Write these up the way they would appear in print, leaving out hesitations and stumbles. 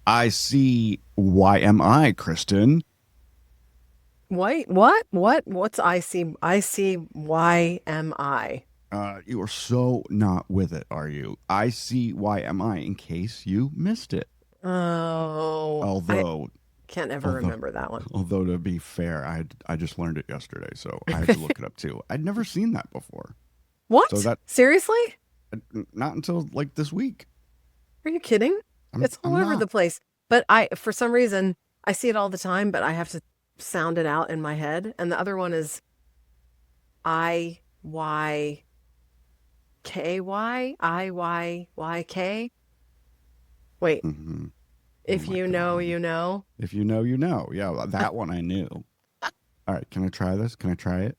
I see. Why am I, Kristen? Wait, what? What's I see? I see. Why am I? You are so not with it, are you? I see. Why am I? In case you missed it. Oh, I Although, can't ever although, remember that one. although to be fair, I just learned it yesterday, so I had to look it up too. I'd never seen that before. So What? that Seriously? not until like this week. Are you kidding? It's all I'm over not. the place. But for some reason, I see it all the time, but I have to sound it out in my head. And the other one is I-Y-K-Y. Wait, Hmm. Oh if my you know, god! you know. If you know, you know. Yeah, well, that one I knew. All right, can I try this? Can I try it?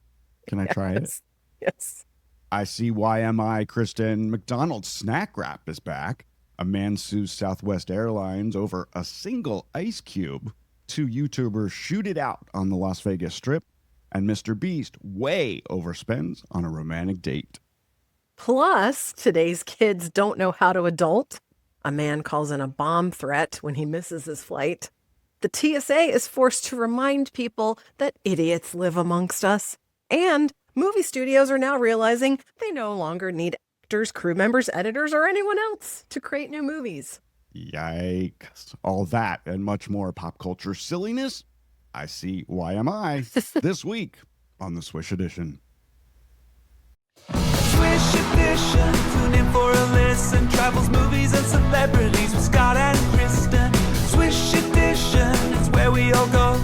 Can I try it? Yes. Yes. I see why am I, Kristen. McDonald's snack wrap is back. A man sues Southwest Airlines over a single ice cube. Two YouTubers shoot it out on the Las Vegas Strip. And Mr. Beast way overspends on a romantic date. Plus, today's kids don't know how to adult. A man calls in a bomb threat when he misses his flight. The TSA is forced to remind people that idiots live amongst us. And movie studios are now realizing they no longer need actors, crew members, editors, or anyone else to create new movies. Yikes. All that and much more pop culture silliness. I see why am I this week on the Swish Edition. Swish Edition, tune in for a listen. Travels, movies, and celebrities with Scott and Kristen. Swish Edition, it's where we all go.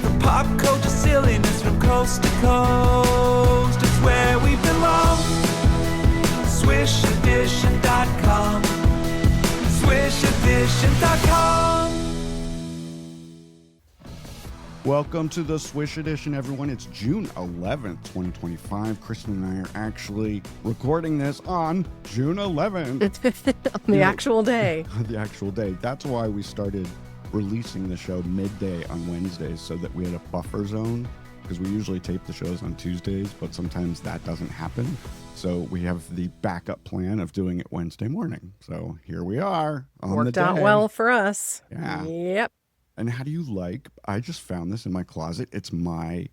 For pop culture silliness from coast to coast. It's where we belong. SwishEdition.com. SwishEdition.com. Welcome to the Swish Edition, everyone. It's June 11th, 2025. Kristen and I are actually recording this on June 11th. On the actual day. The actual day. That's why we started releasing the show midday on Wednesdays so that we had a buffer zone, because we usually tape the shows on Tuesdays, but sometimes that doesn't happen. So we have the backup plan of doing it Wednesday morning. So here we are on the Worked day. out well for us. Yeah. Yep. And how do you like? I just found this in my closet. It's my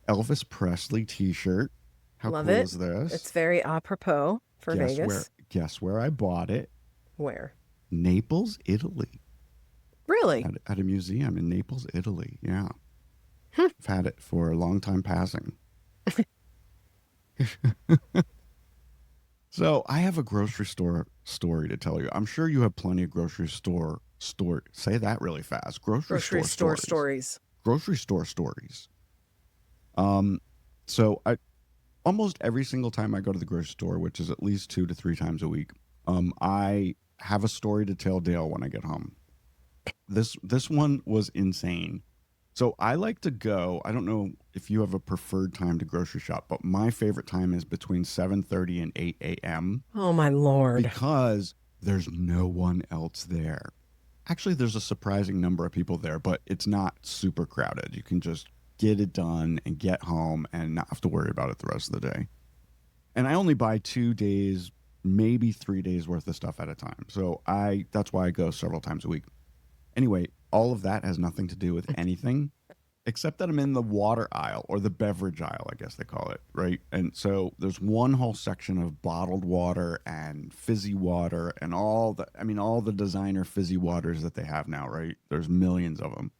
Elvis Presley T-shirt. How Love cool it. is this? It's very apropos for guess Vegas. where? Guess where I bought it? Where? Naples, Italy. Really? At a museum in Naples, Italy. Yeah, Hmm. I've had it for a long time passing. So I have a grocery store story to tell you. I'm sure you have plenty of grocery store. Say that really fast. Grocery store stories. Grocery store stories. So I almost every single time I go to the grocery store, which is at least 2 to 3 times a week, I have a story to tell Dale when I get home. This one was insane. So I like to go. I don't know if you have a preferred time to grocery shop, but my favorite time is between 7:30 and 8 a.m. Oh my Lord. because there's no one else there. Actually, there's a surprising number of people there, but it's not super crowded. You can just get it done and get home and not have to worry about it the rest of the day. And I only buy 2 days, maybe 3 days worth of stuff at a time. So that's why I go several times a week. Anyway, all of that has nothing to do with anything except that I'm in the water aisle, or the beverage aisle, I guess they call it, right? And so there's one whole section of bottled water and fizzy water and all the designer fizzy waters that they have now, right? There's millions of them.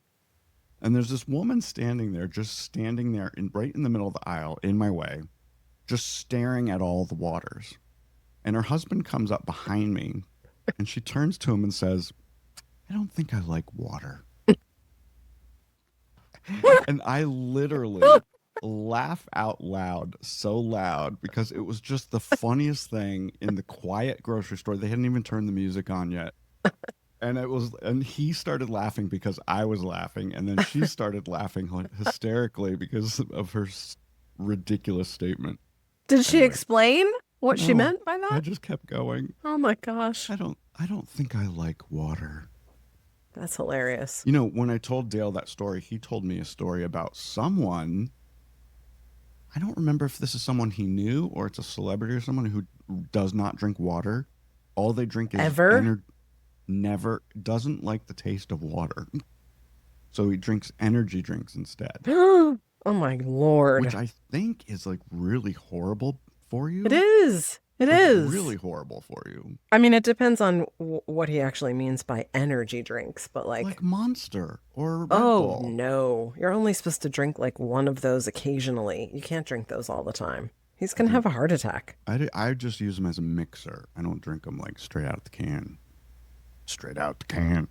And there's this woman just standing there right in the middle of the aisle in my way, just staring at all the waters. And her husband comes up behind me and she turns to him and says, "I don't think I like water." And I literally laugh out loud, so loud, because it was just the funniest thing in the quiet grocery store. They hadn't even turned the music on yet. And he started laughing because I was laughing. And then she started laughing hysterically because of her ridiculous statement. Did she Anyway, explain what she no, meant by I that? just kept going. Oh my gosh. I don't think I like water. That's hilarious. You know, when I told Dale that story, he told me a story about someone. I don't remember if this is someone he knew or it's a celebrity or someone who does not drink water. All they drink is Ever? never doesn't like the taste of water. So he drinks energy drinks instead, Oh my which Lord. I think is like really horrible for It you. is. It Like is. really horrible for you. I mean, it depends on what he actually means by energy drinks, but Like like, Monster or Red oh Bull. no, you're only supposed to drink like one of those occasionally. You can't drink those all the time. He's I gonna drink have a heart attack. I just use them as a mixer. I don't drink them like straight out the can. Straight out the can.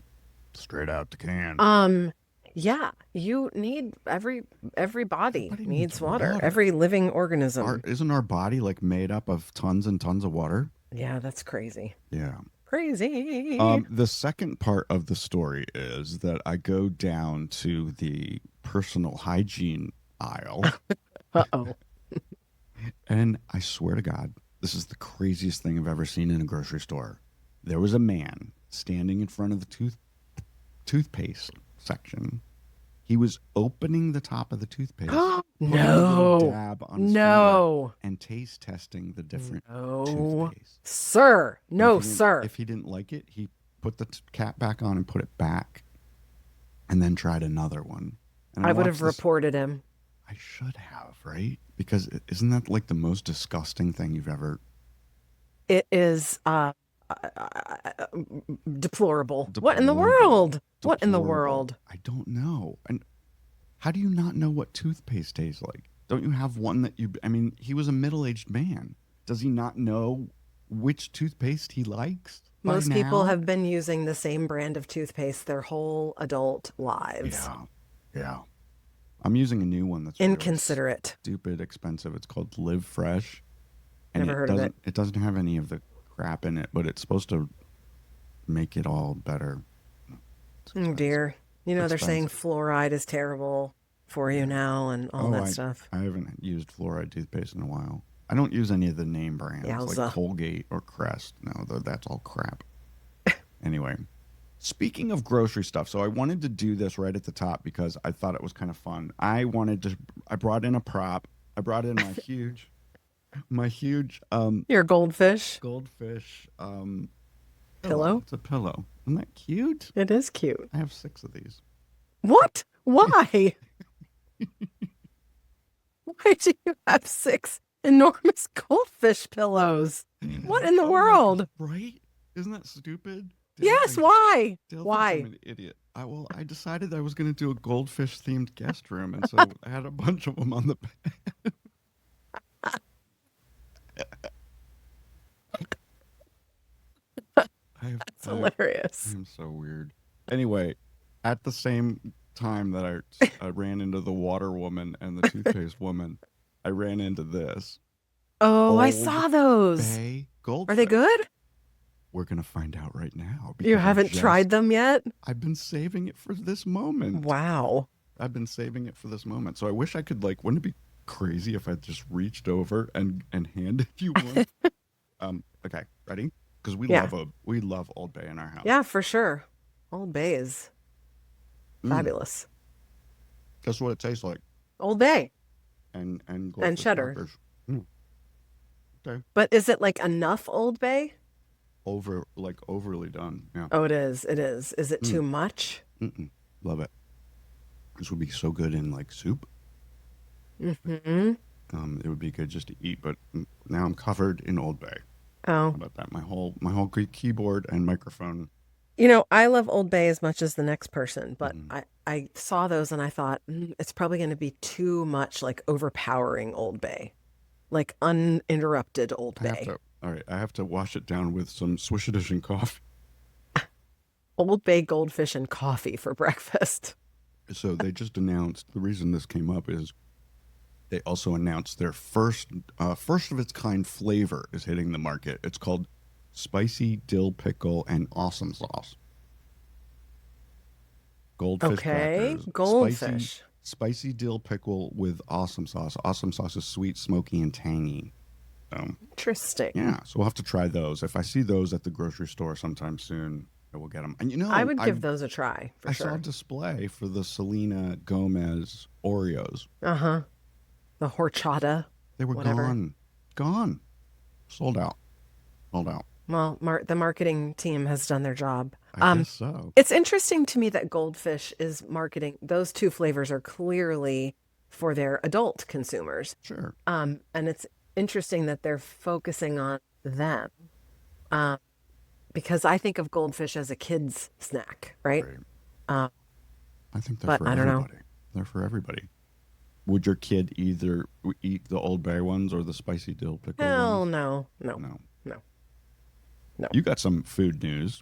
Straight out the can. Um, yeah, you need every body Everybody needs needs water. water. Every living organism. Isn't our body like made up of tons and tons of water? Yeah, that's crazy. Yeah. Crazy. The second part of the story is that I go down to the personal hygiene aisle, Uh-oh. and I swear to God, this is the craziest thing I've ever seen in a grocery store. There was a man standing in front of the toothpaste section. He was opening the top of the toothpaste, putting a little No. dab on his finger, No. and taste testing the different No. toothpaste. Sir. And No, if he didn't- sir. If he didn't like it, he put the cap back on and put it back, and then tried another one. And I would have watched this- reported him. I should have, right? Because isn't that like the most disgusting thing you've ever? It is deplorable. What in the Deplorable. world? What in the Deplorable. world? I don't know. And how do you not know what toothpaste tastes like? Don't you have one that you? I mean, he was a middle-aged man. Does he not know which toothpaste he likes? by Most people now? have been using the same brand of toothpaste their whole adult lives. Yeah, yeah. I'm using a new one that's really Inconsiderate. stupid expensive. It's called Live Fresh, and Never heard of it. It doesn't have any of the crap in it, but it's supposed to make it all better. It's Oh expensive. dear. You know, they're saying fluoride is terrible for you now and all that stuff. I haven't used fluoride toothpaste in a while. I don't use any of the name brands Yowza. like Colgate or Crest. No, that's all crap. Anyway, speaking of grocery stuff, so I wanted to do this right at the top because I thought it was kind of fun. I brought in a prop. I brought in my huge Your goldfish goldfish pillow. It's a pillow. Isn't that cute? It is cute. I have 6 of these. What? Why? Why do you have 6 enormous goldfish pillows? What in the Oh my world? God, right? Isn't that stupid? Yes, Dale why? thinks Why? I'm an idiot. I decided I was going to do a goldfish themed guest room, and so I had a bunch of them on the bed. It's hilarious. I'm so weird. Anyway, at the same time that I ran into the water woman and the toothpaste woman, I ran into this. Oh, I Old saw those. Bay goldfish. Are they good? We're going to find out right now. You because haven't tried them yet? I've been saving it for this moment. Wow. I've been saving it for this moment. So I wish I could, like, wouldn't it be crazy if I just reached over and handed you one? Okay, ready? Because we Yeah. love Old Bay in our house. Yeah, for sure. Old Bay is Mm. fabulous. Guess what it tastes like? Old Bay. And goldfish cheddar. crackers. Mm. Okay. But is it like enough Old Bay? Overly done. Yeah. Oh, it is. It is. Is it too Mm. much? Mm-mm. Love it. This would be so good in like soup. Mm-hmm. It would be good just to eat, but now I'm covered in Old Bay. Oh. How about that? My whole keyboard and microphone. You know, I love Old Bay as much as the next person, but Mhm. I saw those and I thought, it's probably going to be too much like overpowering Old Bay, like uninterrupted Old Bay. I have to wash it down with some Swiss Edition coffee. Old Bay goldfish and coffee for breakfast. So they just announced, the reason this came up is they also announced their first of its kind flavor is hitting the market. It's called spicy dill pickle and awesome sauce. Goldfish Okay, crackers. goldfish. Spicy dill pickle with awesome sauce. Awesome sauce is sweet, smoky, and tangy. Interesting. Yeah, so we'll have to try those. If I see those at the grocery store sometime soon, I will get them. And I would give those a try for I saw a sure. display for the Selena Gomez Oreos. Uh-huh. The horchata. They were Whatever. gone. Sold out. Well, the marketing team has done their job. I guess so. It's interesting to me that Goldfish is marketing. Those two flavors are clearly for their adult consumers. Sure. And it's interesting that they're focusing on them. Um, because I think of Goldfish as a kid's snack, right? Right. Um, I think they're but for I don't know. everybody. They're for everybody. Would your kid either eat the Old Bay ones or the spicy dill pickle Hell ones? no, no, No. no, no. You got some food news.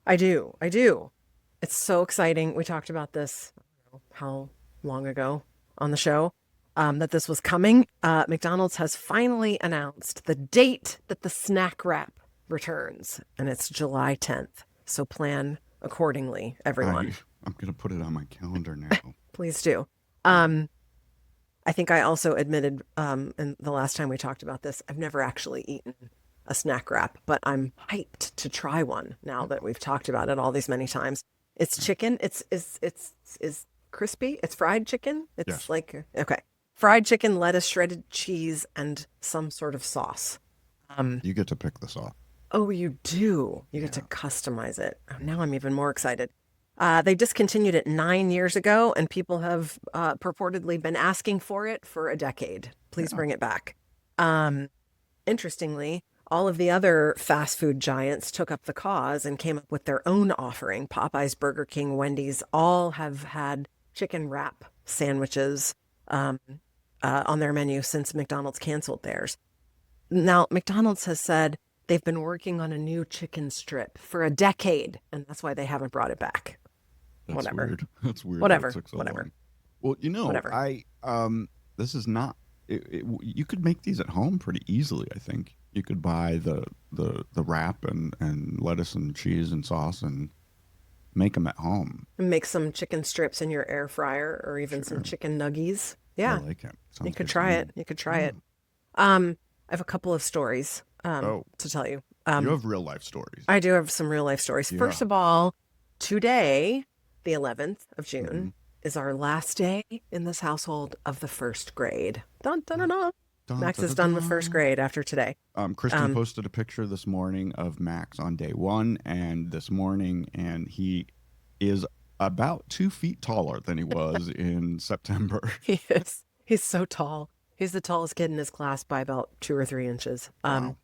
I do. I do. It's so exciting. We talked about this, I don't know how long ago on the show, that this was coming. McDonald's has finally announced the date that the snack wrap returns, and it's July 10th. So plan accordingly, everyone. I'm going to put it on my calendar now. Please do. I think I also admitted in the last time we talked about this, I've never actually eaten a snack wrap, but I'm hyped to try one now that we've talked about it all these many times. It's chicken. It's crispy. It's fried chicken. It's Yes. like, okay, fried chicken, lettuce, shredded cheese, and some sort of sauce. You get to pick the sauce. Oh, you do. You get to customize it. Oh, now I'm even more excited. They discontinued it 9 years ago, and people have purportedly been asking for it for a decade. Please bring it back. Interestingly, all of the other fast food giants took up the cause and came up with their own offering. Popeyes, Burger King, Wendy's all have had chicken wrap sandwiches on their menu since McDonald's canceled theirs. Now, McDonald's has said they've been working on a new chicken strip for a decade, and that's why they haven't brought it back. That's Whatever. weird. That's weird. that Whatever. it took so Whatever. long. Well, Whatever. this is not. You could make these at home pretty easily. I think you could buy the wrap and lettuce and cheese and sauce and make them at home. And make some chicken strips in your air fryer or even some chicken nuggies. Yeah, I like it. you Sounds could good to try me. it. You could try it. I have a couple of stories Oh. to tell you. You have real life stories. I do have some real life stories. Yeah. First of all, today, the 11th of June, is our last day in this household of the first grade. Dun, dun, dun, dun. Dun, Max dun, is dun, done with first dun. grade after today. Kristen posted a picture this morning of Max on day one and this morning, and he is about 2 feet taller than he was in September. He is. He's so tall. He's the tallest kid in his class by about 2 or 3 inches. Wow.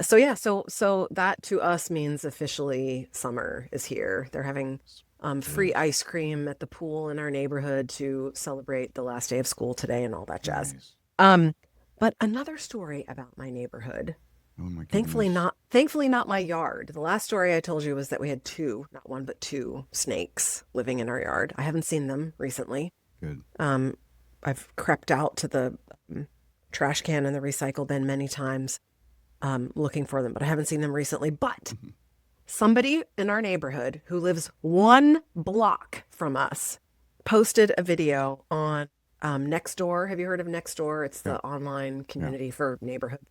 So that to us means officially summer is here. They're having free ice cream at the pool in our neighborhood to celebrate the last day of school today and all that jazz. Nice. But another story about my neighborhood. Oh my goodness. Thankfully not my yard. The last story I told you was that we had not one, but two snakes living in our yard. I haven't seen them recently. Good. I've crept out to the trash can and the recycle bin many times looking for them, but I haven't seen them recently. But somebody in our neighborhood who lives 1 block from us posted a video on Nextdoor. Have you heard of Nextdoor? It's the online community for neighborhood.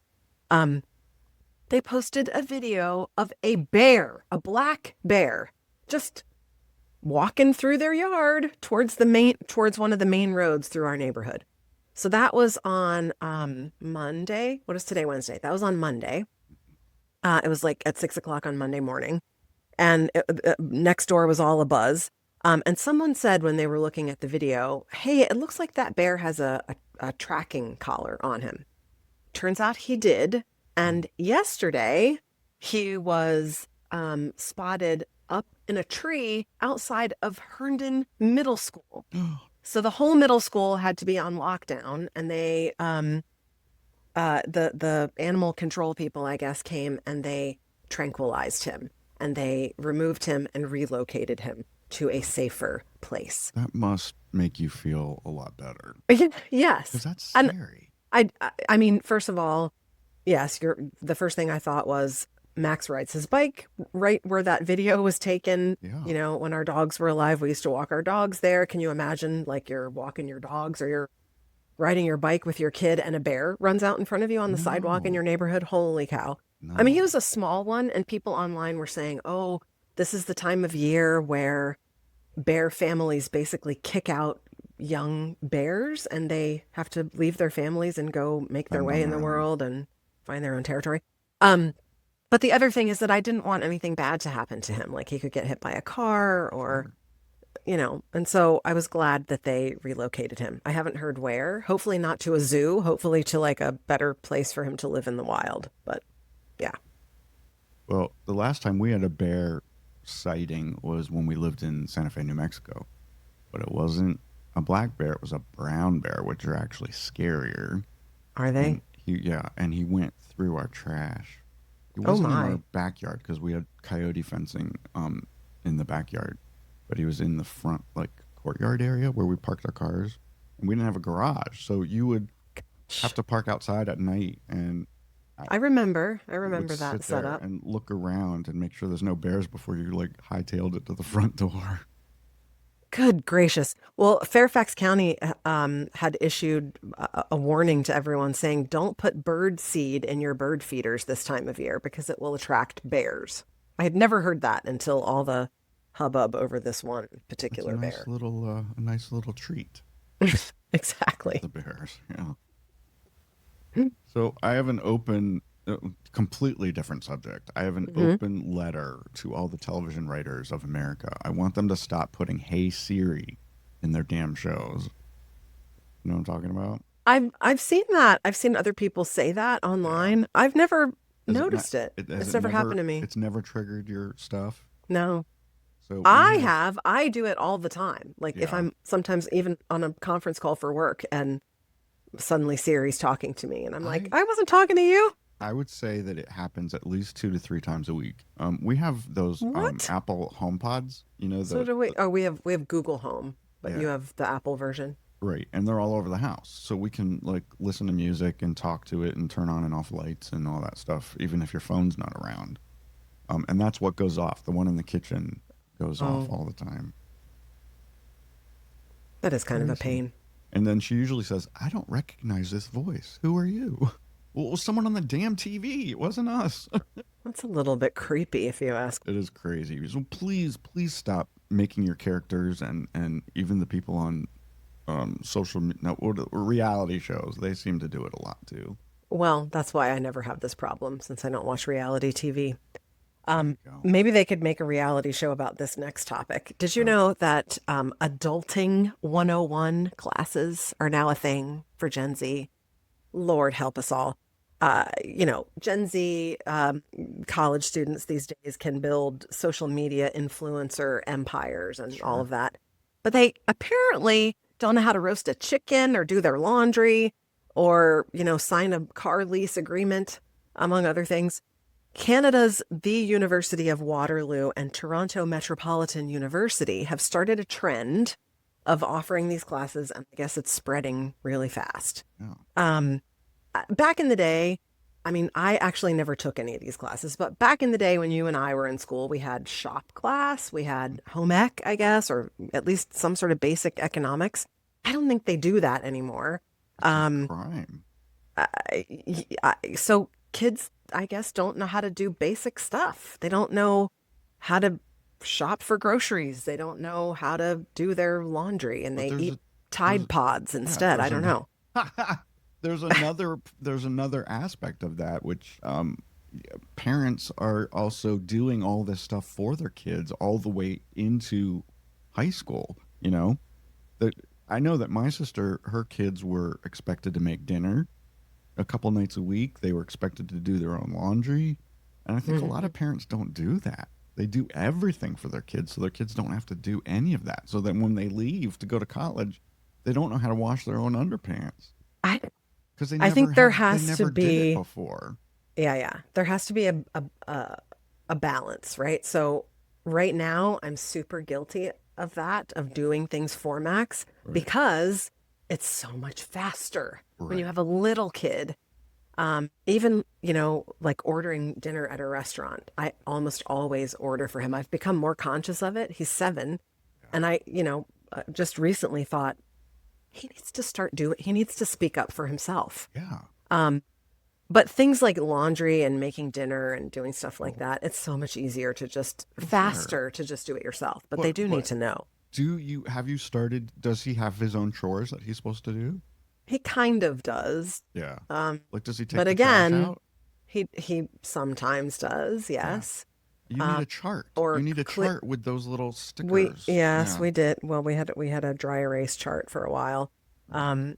They posted a video of a bear, a black bear, just walking through their yard towards one of the main roads through our neighborhood. So that was on Monday. What is today? Wednesday. That was on Monday. It was like at 6 o'clock on Monday morning, and Nextdoor was all abuzz. And someone said when they were looking at the video, "Hey, it looks like that bear has a tracking collar on him." Turns out he did. And yesterday he was spotted up in a tree outside of Herndon Middle School. So the whole middle school had to be on lockdown, and they, the animal control people, I guess, came and they tranquilized him, and they removed him and relocated him to a safer place. That must make you feel a lot better. Yes. Because that's And scary. I mean, first of all, yes, the first thing I thought was Max rides his bike right where that video was taken. Yeah. You know, when our dogs were alive, we used to walk our dogs there. Can you imagine, like, you're walking your dogs or you're riding your bike with your kid and a bear runs out in front of you on the sidewalk in your neighborhood? Holy cow. I mean, he was a small one, and people online were saying, oh, this is the time of year where bear families basically kick out young bears and they have to leave their families and go make their way in the world and find their own territory. But the other thing is that I didn't want anything bad to happen to him. Like he could get hit by a car or, Sure. and so I was glad that they relocated him. I haven't heard where. Hopefully not to a zoo, hopefully to like a better place for him to live in the wild. But yeah. Well, the last time we had a bear sighting was when we lived in Santa Fe, New Mexico. But it wasn't a black bear, it was a brown bear, which are actually scarier. Are And they? he went through our trash. He Oh wasn't in our my. backyard because we had coyote fencing in the backyard, but he was in the front like courtyard area where we parked our cars, and we didn't have a garage, so you would have to park outside at night, and I I remember. I would remember that sit there setup. and look around and make sure there's no bears before you like hightailed it to the front door. Good gracious. Well, Fairfax County had issued a warning to everyone saying don't put bird seed in your bird feeders this time of year because it will attract bears. I had never heard that until all the hubbub over this one It's particular bear. a nice little treat for Exactly. the bears. Yeah. So I have an open, completely different subject. I have an hmm open letter to all the television writers of America. I want them to stop putting "Hey Siri" in their damn shows. You know what I'm talking about? I've seen that. I've seen other people say that Yeah. online. I've never Has it not? noticed it. Has It's it never never? happened to me. It's never triggered your stuff. No. So we I have, have. I do it all the time. Like if yeah. I'm sometimes even on a conference call for work and suddenly Siri's talking to me and I'm like, I I wasn't talking to you. I would say that it happens at least 2 to 3 times a week. We have those What? Apple HomePods. You know So do we. Oh, we have Google Home, but yeah. you have the Apple version. Right, and they're all over the house, so we can like listen to music and talk to it and turn on and off lights and all that stuff, even if your phone's not around. And that's what goes off. The one in the kitchen goes off Oh, all the time. that is kind of a Crazy. pain. And then she usually says, "I don't recognize this voice. Who are you?" Well, it was someone on the damn TV. It wasn't us. That's a little bit creepy if you ask. It is crazy. So please stop making your characters and even the people on no, or reality shows. They seem to do it a lot too. Well, that's why I never have this problem since I don't watch reality TV. There you Um, go. maybe they could make a reality show about this next topic. Did you Oh, know that adulting 101 classes are now a thing for Gen Z? Lord help us all. Gen Z college students these days can build social media influencer empires and all sure. of that. But they apparently don't know how to roast a chicken or do their laundry or, sign a car lease agreement, among other things. Canada's The University of Waterloo and Toronto Metropolitan University have started a trend of offering these classes, and I guess it's spreading really fast. Yeah. Um, Back in the day, I mean, I actually never took any of these classes, but back in the day when you and I were in school, we had shop class, we had home ec, I guess, or at least some sort of basic economics. I don't think they do that anymore. It's a Um, crime. so kids, I guess, don't know how to do basic stuff. They don't know how to shop for groceries. They don't know how to do their laundry, and But they there's eat a there's Tide Pods yeah, instead. I don't know. there's another aspect of that which parents are also doing all this stuff for their kids all the way into high school, you know? That I know that my sister, her kids were expected to make dinner a couple nights a week. They were expected to do their own laundry. And I think a lot Mhm. of parents don't do that. They do everything for their kids so their kids don't have to do any of that. So that when they leave to go to college, they don't know how to wash their own underpants I because I think there they has to never did it be, before. yeah, yeah. There has to be a balance, right? So right now, I'm super guilty of that, of doing things for Max Right. because it's so much faster when you Right. have a little kid. Even, like ordering dinner at a restaurant, I almost always order for him. I've become more conscious of it. He's 7, Yeah. and I, just recently thought he needs to speak up for himself. Yeah. Um, but things like laundry and making dinner and doing stuff like that, it's so much easier to just Well, sure. faster to just do it yourself. But they do need But to know. have you started? Does he have his own chores that he's supposed to do? He kind of does. Yeah. Um, Like, does he but take the trash again, out? He sometimes does, Yeah. yes. You need a chart. You Or need a click. chart with those little We stickers. Yes, Yeah. we did. Well, we had a dry erase chart for a while. Um,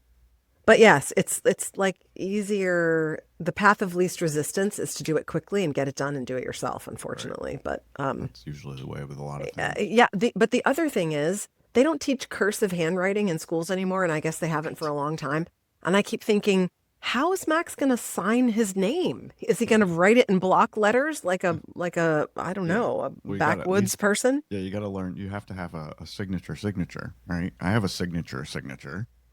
but yes, it's like easier. The path of least resistance is to do it quickly and get it done and do it yourself, Right. unfortunately. But That's usually the way with a lot of things. yeah, but the other thing is they don't teach cursive handwriting in schools anymore, and I guess they haven't for a long time. And I keep thinking, how is Max going to sign his name? Is he going to write it in block letters like a I don't Yeah. know, a Well, you got to at backwoods least, person? yeah, you got to learn. You have to have a signature, right? I have a signature.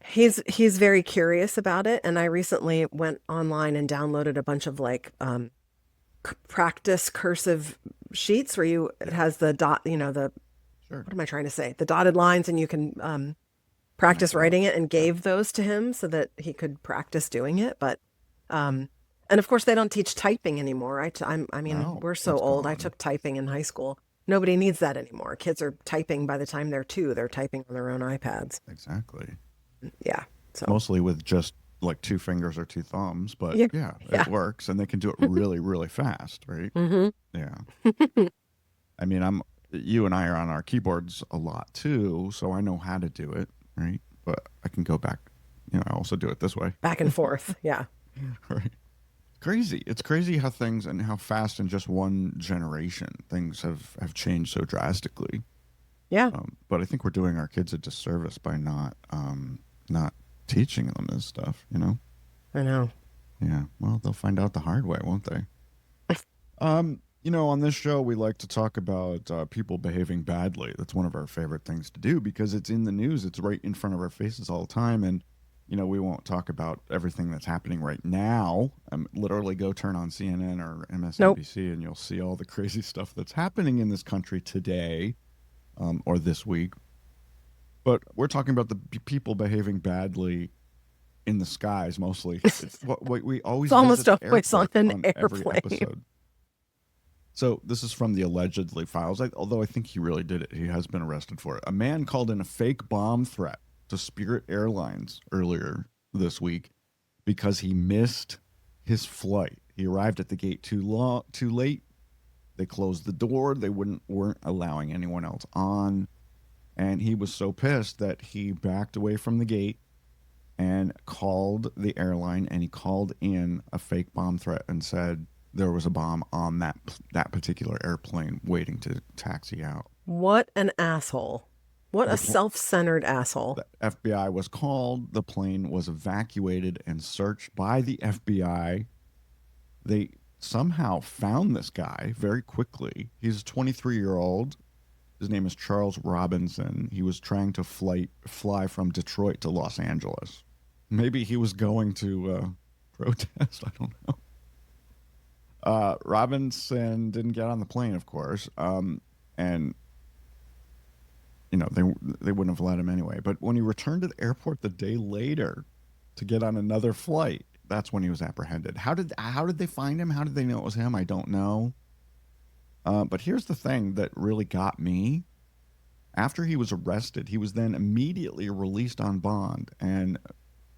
He's very curious about it, and I recently went online and downloaded a bunch of like practice cursive sheets where it Yeah, has the dot, the sure. what am I trying to say? The dotted lines, and you can practice Connect writing it, dots. and Yeah. gave those to him so that he could practice doing it. But and of course they don't teach typing anymore. I mean, No, we're so that's old. I gone. took typing in high school. Nobody needs that anymore. Kids are typing by the time they're 2. They're typing on their own iPads. Exactly. Yeah. So Mostly with just like 2 fingers or 2 thumbs, but yeah, yeah, yeah. it works and they can do it really, really fast, right? Hmm. Yeah. I mean, you and I are on our keyboards a lot too, so I know how to do it, right? But I can go back, I also do it this way, Back and forth. Yeah. right? Crazy. It's crazy how things and how fast in just one generation things have changed so drastically. Yeah. But I think we're doing our kids a disservice by not teaching them this stuff. I know. Yeah. Well, they'll find out the hard way, won't they? On this show, we like to talk about people behaving badly. That's one of our favorite things to do because it's in the news. It's right in front of our faces all the time. And, we won't talk about everything that's happening right now. Literally go turn on CNN or Nope. MSNBC and you'll see all the crazy stuff that's happening in this country today or this week. But we're talking about the people behaving badly in the skies mostly. It's what we always It's almost visit the always on airport an on every airplane. episode. So this is from the allegedly files, although I think he really did it. He has been arrested for it. A man called in a fake bomb threat to Spirit Airlines earlier this week because he missed his flight. He arrived at the gate too late. They closed the door. They weren't allowing anyone else on. And he was so pissed that he backed away from the gate and called the airline, and he called in a fake bomb threat and said there was a bomb on that particular airplane waiting to taxi out. What an asshole. What a self-centered asshole. The FBI was called. The plane was evacuated and searched by the FBI. They somehow found this guy very quickly. He's a 23-year-old. His name is Charles Robinson. He was trying to fly from Detroit to Los Angeles. Maybe he was going to protest. I don't know. Robinson didn't get on the plane, of course, and they wouldn't have let him anyway. But when he returned to the airport the day later to get on another flight, that's when he was apprehended. How did they find him? How did they know it was him? I don't know. But here's the thing that really got me. After he was arrested, he was then immediately released on bond, and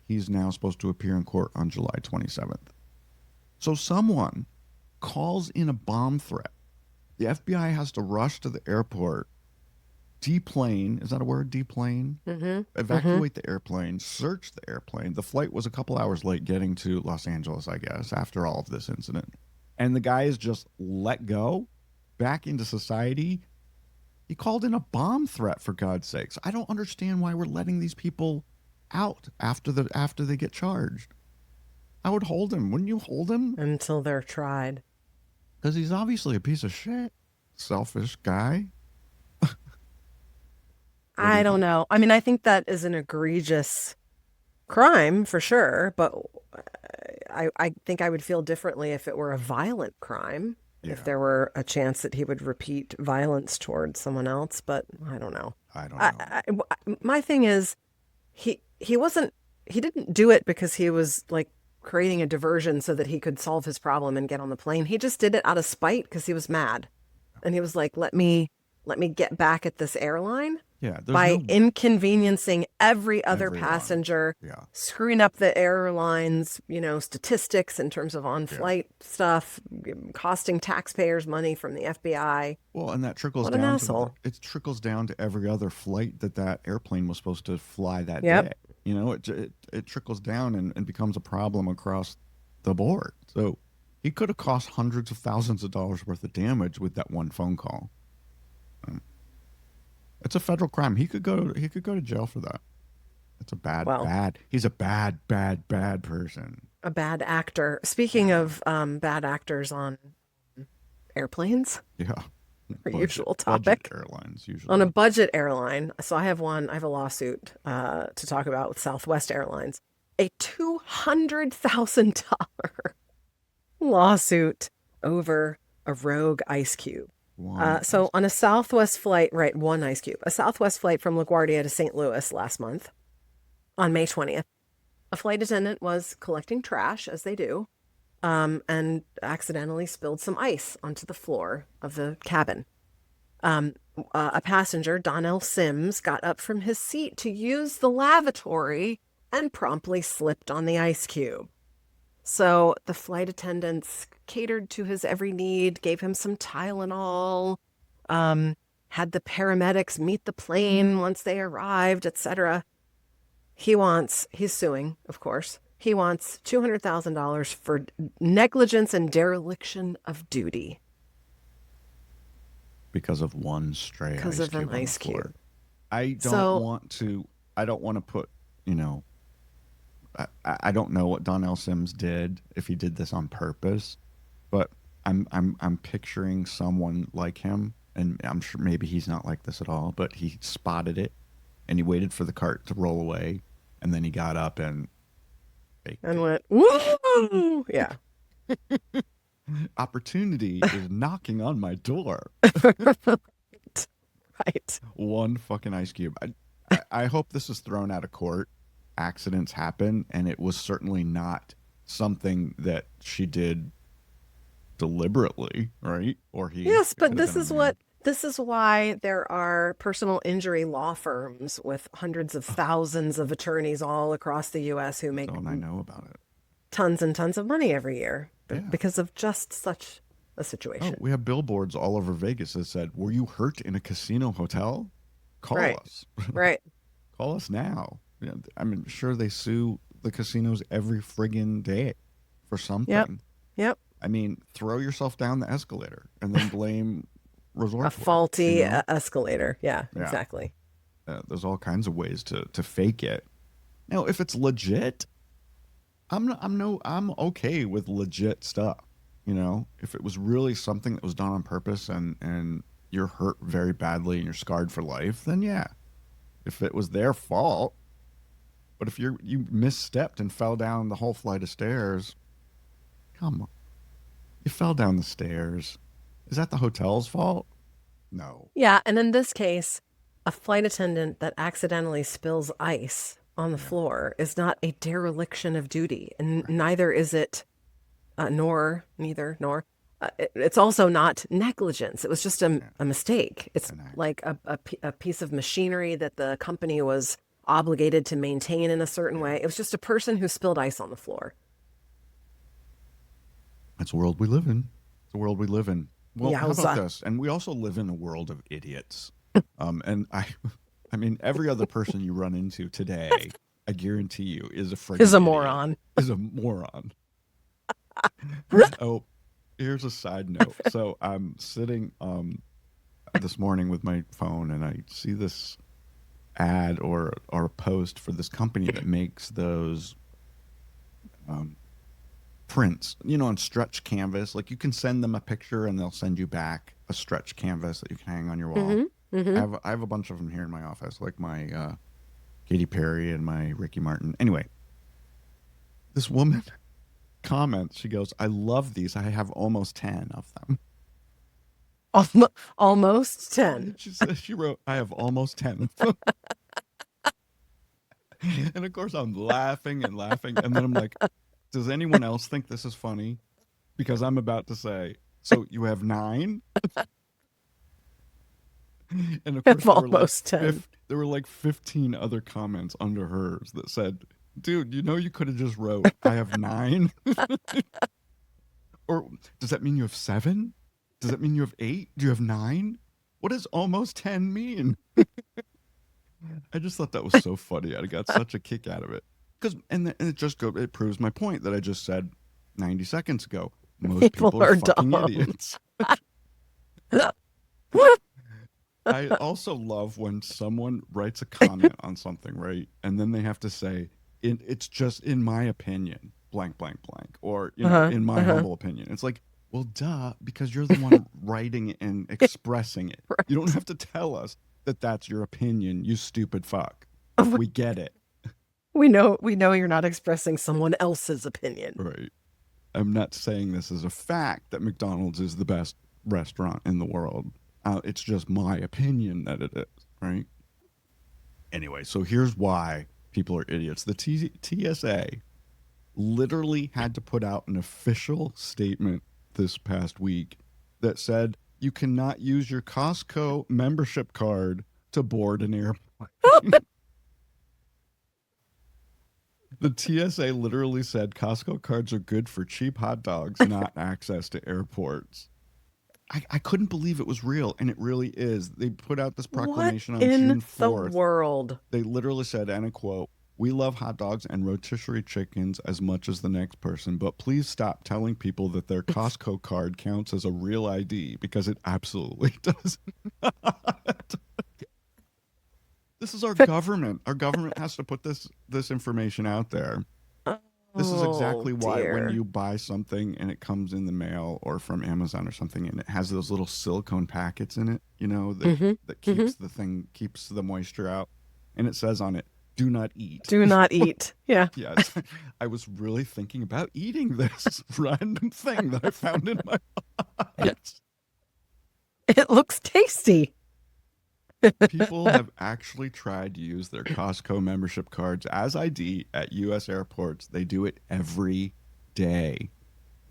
he's now supposed to appear in court on July 27th. So someone calls in a bomb threat. The FBI has to rush to the airport, deplane, is that a word? Deplane? Mm-hmm. Evacuate the airplane, search the airplane. The flight was a couple hours late getting to Los Angeles, I guess, after all of this incident. And the guy is just let go back into society. He called in a bomb threat, for God's sakes. I don't understand why we're letting these people out after they get charged. I would hold him. Wouldn't you hold him? Until they're tried. Because he's obviously a piece of shit. Selfish guy. I don't know. I mean, I think that is an egregious crime for sure, but I think I would feel differently if it were a violent crime, if Yeah. there were a chance that he would repeat violence towards someone else, but I don't know. I don't know. My thing is he didn't do it because he was like creating a diversion so that he could solve his problem and get on the plane. He just did it out of spite because he was mad. And he was like, let me get back at this airline. Yeah, there's by no inconveniencing every other everyone. passenger, Yeah, screwing up the airlines, statistics in terms of yeah. on-flight stuff, costing taxpayers money from the FBI. Well, and that trickles What an down to asshole. it trickles down to every other flight that airplane was supposed to fly that Yep. day. It trickles down and becomes a problem across the board. So he could have cost hundreds of thousands of dollars worth of damage with that one phone call. Um, It's a federal crime. He could go to jail for that. It's a Well, he's a bad person. a bad actor. Speaking Yeah. of bad actors on airplanes, Yeah. our usual Budget topic. airlines On a usually. budget airline, so I have a lawsuit to talk about with Southwest Airlines. A $200,000 lawsuit over a rogue ice cube. One So on a Southwest flight, right, one ice cube, a Southwest flight from LaGuardia to St. Louis last month on May 20th, a flight attendant was collecting trash, as they do, and accidentally spilled some ice onto the floor of the cabin. A passenger, Donnell Sims, got up from his seat to use the lavatory and promptly slipped on the ice cube. So the flight attendants catered to his every need, gave him some Tylenol, had the paramedics meet the plane once they arrived, etc. He's suing, of course. He wants $200,000 for negligence and dereliction of duty because of one stray because ice of an cube on the ice floor. cube. I don't So, want to. I don't want to put. You know. I don't know what Donnell Sims did if he did this on purpose, but I'm picturing someone like him, and I'm sure maybe he's not like this at all, but he spotted it, and he waited for the cart to roll away, and then he got up and faked and it. went, woo! Yeah. Opportunity is knocking on my door. Right. One fucking ice cube. I hope this is thrown out of court. Accidents happen, and it was certainly not something that she did deliberately, right? Or he. Yes, It but could have been a man. this is why there are personal injury law firms with hundreds of thousands of attorneys all across the US who make Don't I know about it? tons and tons of money every year Yeah. because of just such a Oh, situation. we have billboards all over Vegas that said, "Were you hurt in a casino hotel? Call Right. us. Right. Call us now." I'm sure they sue the casinos every friggin' day for something. Yep. I mean, throw yourself down the escalator and then blame A Resort faulty you know? escalator. Yeah, Yeah. exactly. There's all kinds of ways to fake it. Now, if it's legit, I'm okay with legit stuff. If it was really something that was done on purpose and you're hurt very badly and you're scarred for life, then yeah. If it was their fault, but if you misstepped and fell down the whole flight of stairs, come on, you fell down the stairs. Is that the hotel's fault? No. Yeah, and in this case, a flight attendant that accidentally spills ice on the Yeah. floor is not a dereliction of duty, and neither is it, nor it's also not negligence. It was just a mistake. It's An act. like a piece of machinery that the company was obligated to maintain in a certain way. It was just a person who spilled ice on the floor. That's the world we live in. It's the world we live in. Well, how about Yowza. this? And we also live in a world of idiots. And I mean, every other person you run into today, I guarantee you, is a friggin' Is a idiot. moron. Is a moron. Oh, here's a side note. So I'm sitting this morning with my phone, and I see this ad or a post for this company that makes those prints, on stretch canvas. Like, you can send them a picture and they'll send you back a stretch canvas that you can hang on your wall. I have a bunch of them here in my office, like my Katy Perry and my Ricky Martin. Anyway, this woman comments, she goes, "I love these. I have almost 10 of them." Almost 10. She wrote, "I have almost 10 of them." And of course I'm laughing and laughing, and then I'm like, does anyone else think this is funny? Because I'm about to say, so you have 9? And of course, Of almost 10. there were like 15 other comments under hers that said, dude, you could have just wrote, I have 9. Or does that mean you have 7? Does that mean you have 8? Do you have 9? What does almost 10 mean? I just thought that was so funny. I got such a kick out of it. And it proves my point that I just said 90 seconds ago. Most people are fucking dumb. idiots. I also love when someone writes a comment on something, right? And then they have to say, it's just in my opinion, blank, blank, blank. Or, in my humble opinion. It's like, well, duh, because you're the one writing it and expressing it. Right. You don't have to tell us that that's your opinion, you stupid fuck. We get it. We know you're not expressing someone else's opinion. Right. I'm not saying this as a fact that McDonald's is the best restaurant in the world. It's just my opinion that it is, right? Anyway, so here's why people are idiots. The TSA literally had to put out an official statement this past week that said you cannot use your Costco membership card to board an airplane. The TSA literally said Costco cards are good for cheap hot dogs, not access to airports. I couldn't believe it was real, and it really is. They put out this proclamation on June 4th. In the world? They literally said, and I quote, "We love hot dogs and rotisserie chickens as much as the next person, but please stop telling people that their Costco card counts as a real ID, because it absolutely does not." This is our government. Our government has to put this information out there. This is exactly why when you buy something and it comes in the mail or from Amazon or something and it has those little silicone packets in it, that keeps the moisture out, and it says on it, "Do not eat." Do not eat. Yeah. Yes. I was really thinking about eating this random thing that I found in my box. It looks tasty. People have actually tried to use their Costco membership cards as ID at U.S. airports. They do it every day.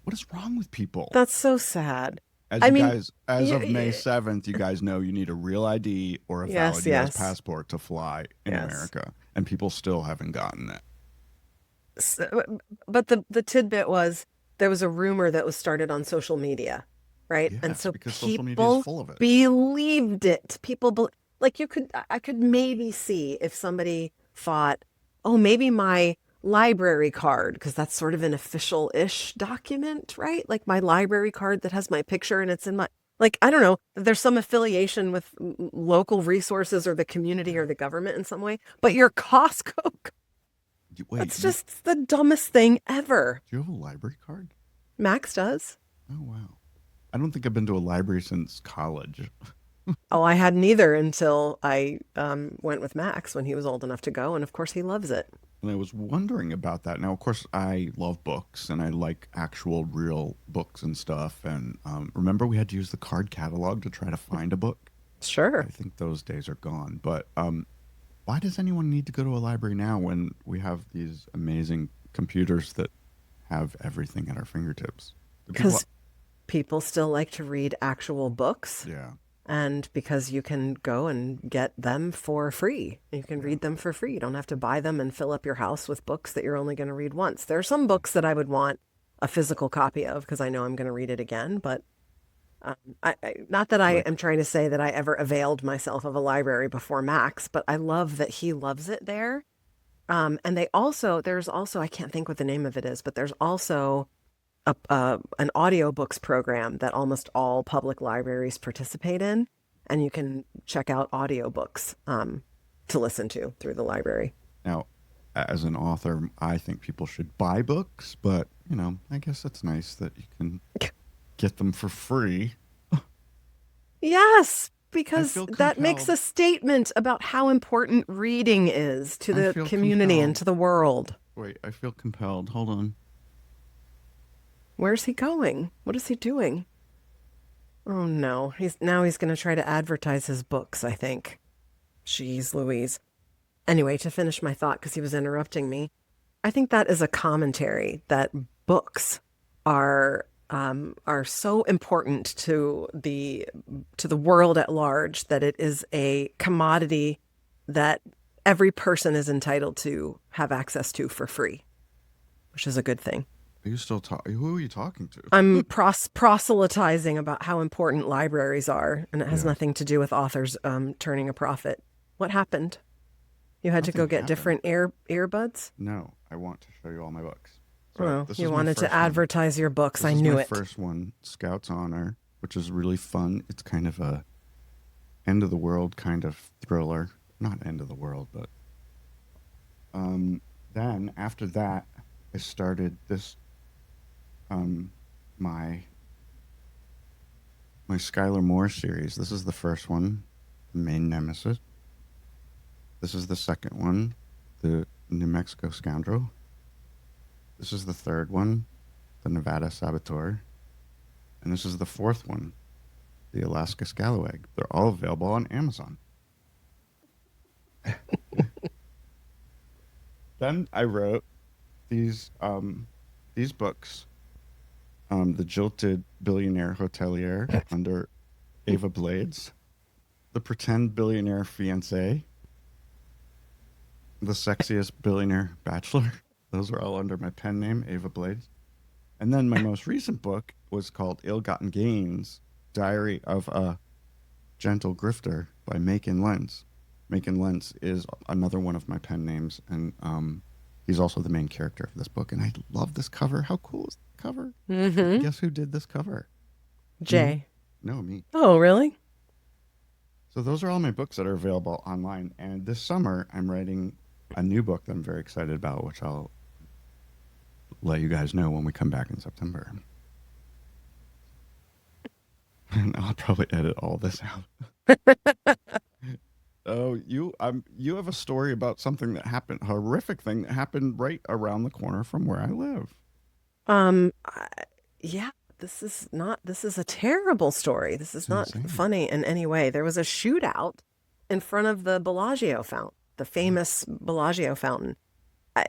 What is wrong with people? That's so sad. As of May 7th, you guys know you need a real ID or a valid U.S. passport to fly in America. And people still haven't gotten it. So, but the tidbit was there was a rumor that was started on social media, right? Yes, and so because social media people is full of it. believed it. I could maybe see if somebody thought, oh, maybe my library card, because that's sort of an official-ish document, right? Like my library card that has my picture and it's in my, I don't know, there's some affiliation with local resources or the community or the government in some way, but your Costco, it's just the dumbest thing ever. Do you have a library card? Max does. Oh, wow. I don't think I've been to a library since college. Oh, I hadn't either until I went with Max when he was old enough to go. And of course, he loves it. And I was wondering about that. Now, of course, I love books and I like actual real books and stuff. And remember, we had to use the card catalog to try to find a book? Sure. I think those days are gone. But why does anyone need to go to a library now when we have these amazing computers that have everything at our fingertips? Because people still like to read actual books. Yeah. And because you can go and get them for free. You can read them for free. You don't have to buy them and fill up your house with books that you're only going to read once. There are some books that I would want a physical copy of because I know I'm going to read it again. But not that I am trying to say that I ever availed myself of a library before Max, but I love that he loves it there. And there's also, I can't think what the name of it is, but there's also an audiobooks program that almost all public libraries participate in, and you can check out audiobooks to listen to through the library. Now, as an author, I think people should buy books, but, I guess it's nice that you can get them for free. Yes, because that makes a statement about how important reading is to the community and to the world. Wait, I feel compelled. Hold on. Where's he going? What is he doing? Oh no, he's going to try to advertise his books, I think. Jeez Louise. Anyway, to finish my thought, because he was interrupting me, I think that is a commentary that books are are so important to the world at large that it is a commodity that every person is entitled to have access to for free, which is a good thing. Are you still talking? Who are you talking to? I'm proselytizing about how important libraries are, and it has Yeah. nothing to do with authors turning a profit. What happened? You had to go Nothing get happened. different earbuds? No, I want to show you all my books. So Oh, this you is my wanted to first one. advertise your books. This I is knew my it. first one, Scout's Honor, which is really fun. It's kind of a end of the world kind of thriller. Not end of the world, but then after that, I started this my Skylar Moore series. This is the first one, Main Nemesis. This is the second one, the New Mexico Scoundrel. This is the third one, the Nevada Saboteur. And this is the fourth one, the Alaska Scalawag. They're all available on Amazon. Then I wrote these books, The Jilted Billionaire Hotelier under Ava Blades, The Pretend Billionaire Fiancé, The Sexiest Billionaire Bachelor. Those are all under my pen name, Ava Blades. And then my most recent book was called Ill-Gotten Gains, Diary of a Gentle Grifter by Macon Lentz. Macon Lentz is another one of my pen names, and he's also the main character of this book. And I love this cover. How cool is the cover? Mm-hmm. Guess who did this cover? Jay. No, me. Oh, really? So those are all my books that are available online. And this summer, I'm writing a new book that I'm very excited about, which I'll let you guys know when we come back in September. And I'll probably edit all this out. Oh, you have a story about something that happened, a horrific thing that happened right around the corner from where I live. Yeah, this is a terrible story. This is It's not insane. funny in any way. There was a shootout in front of the Bellagio fountain, the famous Bellagio fountain.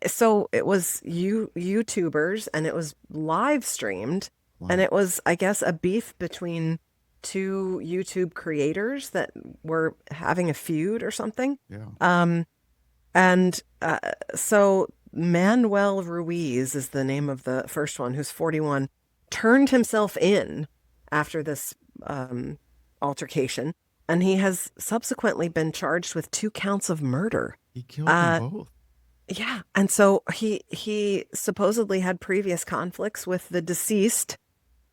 So it was YouTubers, and it was live streamed, and Wow. it was, I guess, a beef between two YouTube creators that were having a feud or something. Yeah. And so Manuel Ruiz is the name of the first one, who's 41, turned himself in after this altercation, and he has subsequently been charged with 2 counts of murder. He killed them both. Yeah, and so he supposedly had previous conflicts with the deceased,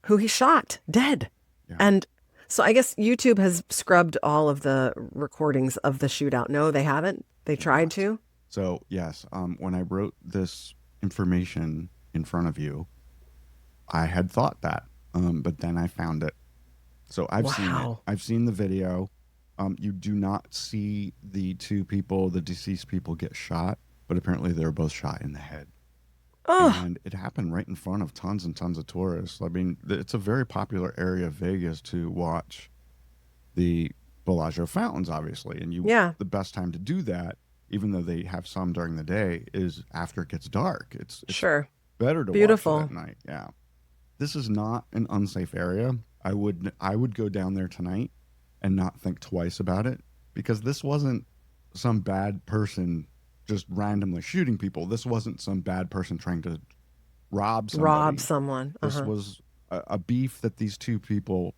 who he shot dead. Yeah. And so I guess YouTube has scrubbed all of the recordings of the shootout. No, they haven't. They tried to. So, yes, when I wrote this information in front of you, I had thought that, but then I found it. So I've seen it. Wow. I've seen the video. You do not see the deceased people get shot, but apparently they were both shot in the head. Oh, And it happened right in front of tons and tons of tourists. I mean, it's a very popular area of Vegas to watch the Bellagio fountains, obviously. And Yeah. the best time to do that, even though they have some during the day, is after it gets dark. It's sure. better to Beautiful. watch it at night. Yeah. This is not an unsafe area. I would go down there tonight and not think twice about it, because this wasn't some bad person just randomly shooting people. This wasn't some bad person trying to rob somebody. Rob someone. This was a beef that these people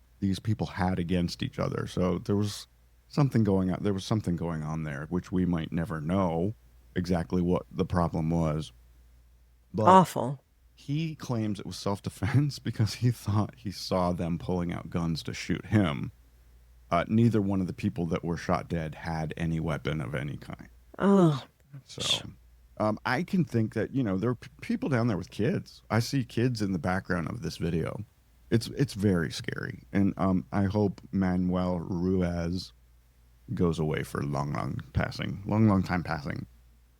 had against each other. So there was something going on. There was something going on there, which we might never know exactly what the problem was. But Awful. he claims it was self-defense because he thought he saw them pulling out guns to shoot him. Neither one of the people that were shot dead had any weapon of any kind. Oh, So I can think that, there are people down there with kids. I see kids in the background of this video. It's very scary. And I hope Manuel Ruiz goes away for long time passing.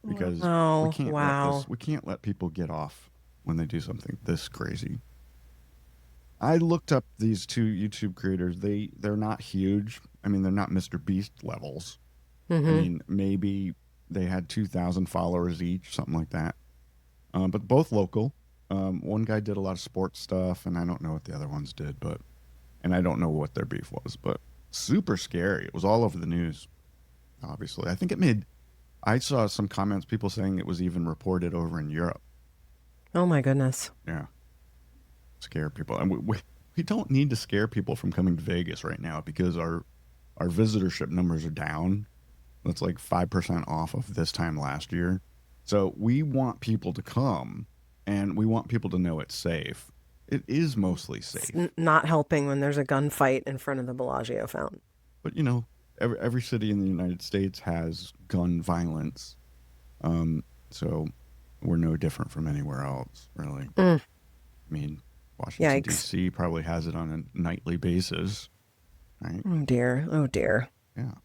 Because Oh, we can't wow. we can't let people get off when they do something this crazy. I looked up these 2 YouTube creators. They're not huge. I mean, they're not Mr. Beast levels. I mean, maybe they had 2,000 followers each, something like that. But both local. One guy did a lot of sports stuff, and I don't know what the other ones did, and I don't know what their beef was, but super scary. It was all over the news, obviously. I saw some comments, people saying it was even reported over in Europe. Oh my goodness. Yeah. Scare people. And we don't need to scare people from coming to Vegas right now because our visitorship numbers are down. That's like 5% off of this time last year. So we want people to come, and we want people to know it's safe. It is mostly safe. It's not helping when there's a gunfight in front of the Bellagio fountain. But, every city in the United States has gun violence. So we're no different from anywhere else, really. I mean, Washington, D.C. probably has it on a nightly basis, right? Oh, dear. Oh, dear. Yeah.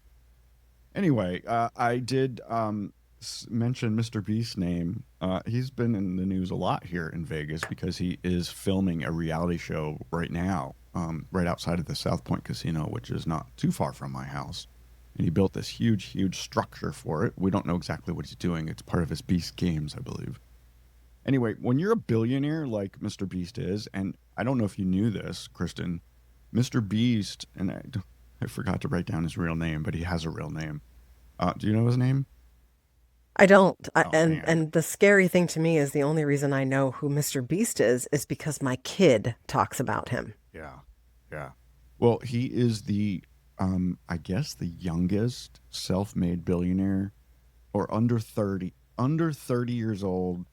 Anyway, I did mention Mr. Beast's name. He's been in the news a lot here in Vegas because he is filming a reality show right now, right outside of the South Point Casino, which is not too far from my house. And he built this huge, huge structure for it. We don't know exactly what he's doing. It's part of his Beast Games, I believe. Anyway, when you're a billionaire like Mr. Beast is, and I don't know if you knew this, Kristen, Mr. Beast, and I forgot to write down his real name, but he has a real name. Do you know his name? I don't. Man. And the scary thing to me is the only reason I know who Mr. Beast is because my kid talks about him. Yeah. Yeah. Well, he is I guess the youngest self-made billionaire, or under 30 years old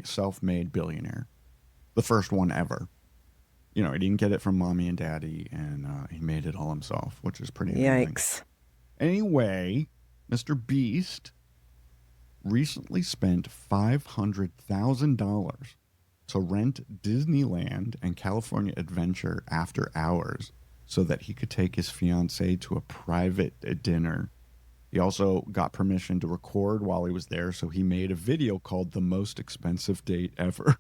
self-made billionaire. The first one ever. He didn't get it from mommy and daddy, and he made it all himself, which is pretty amazing. Yikes. Anyway, Mr. Beast recently spent $500,000 to rent Disneyland and California Adventure after hours so that he could take his fiancée to a private dinner. He also got permission to record while he was there, so he made a video called The Most Expensive Date Ever.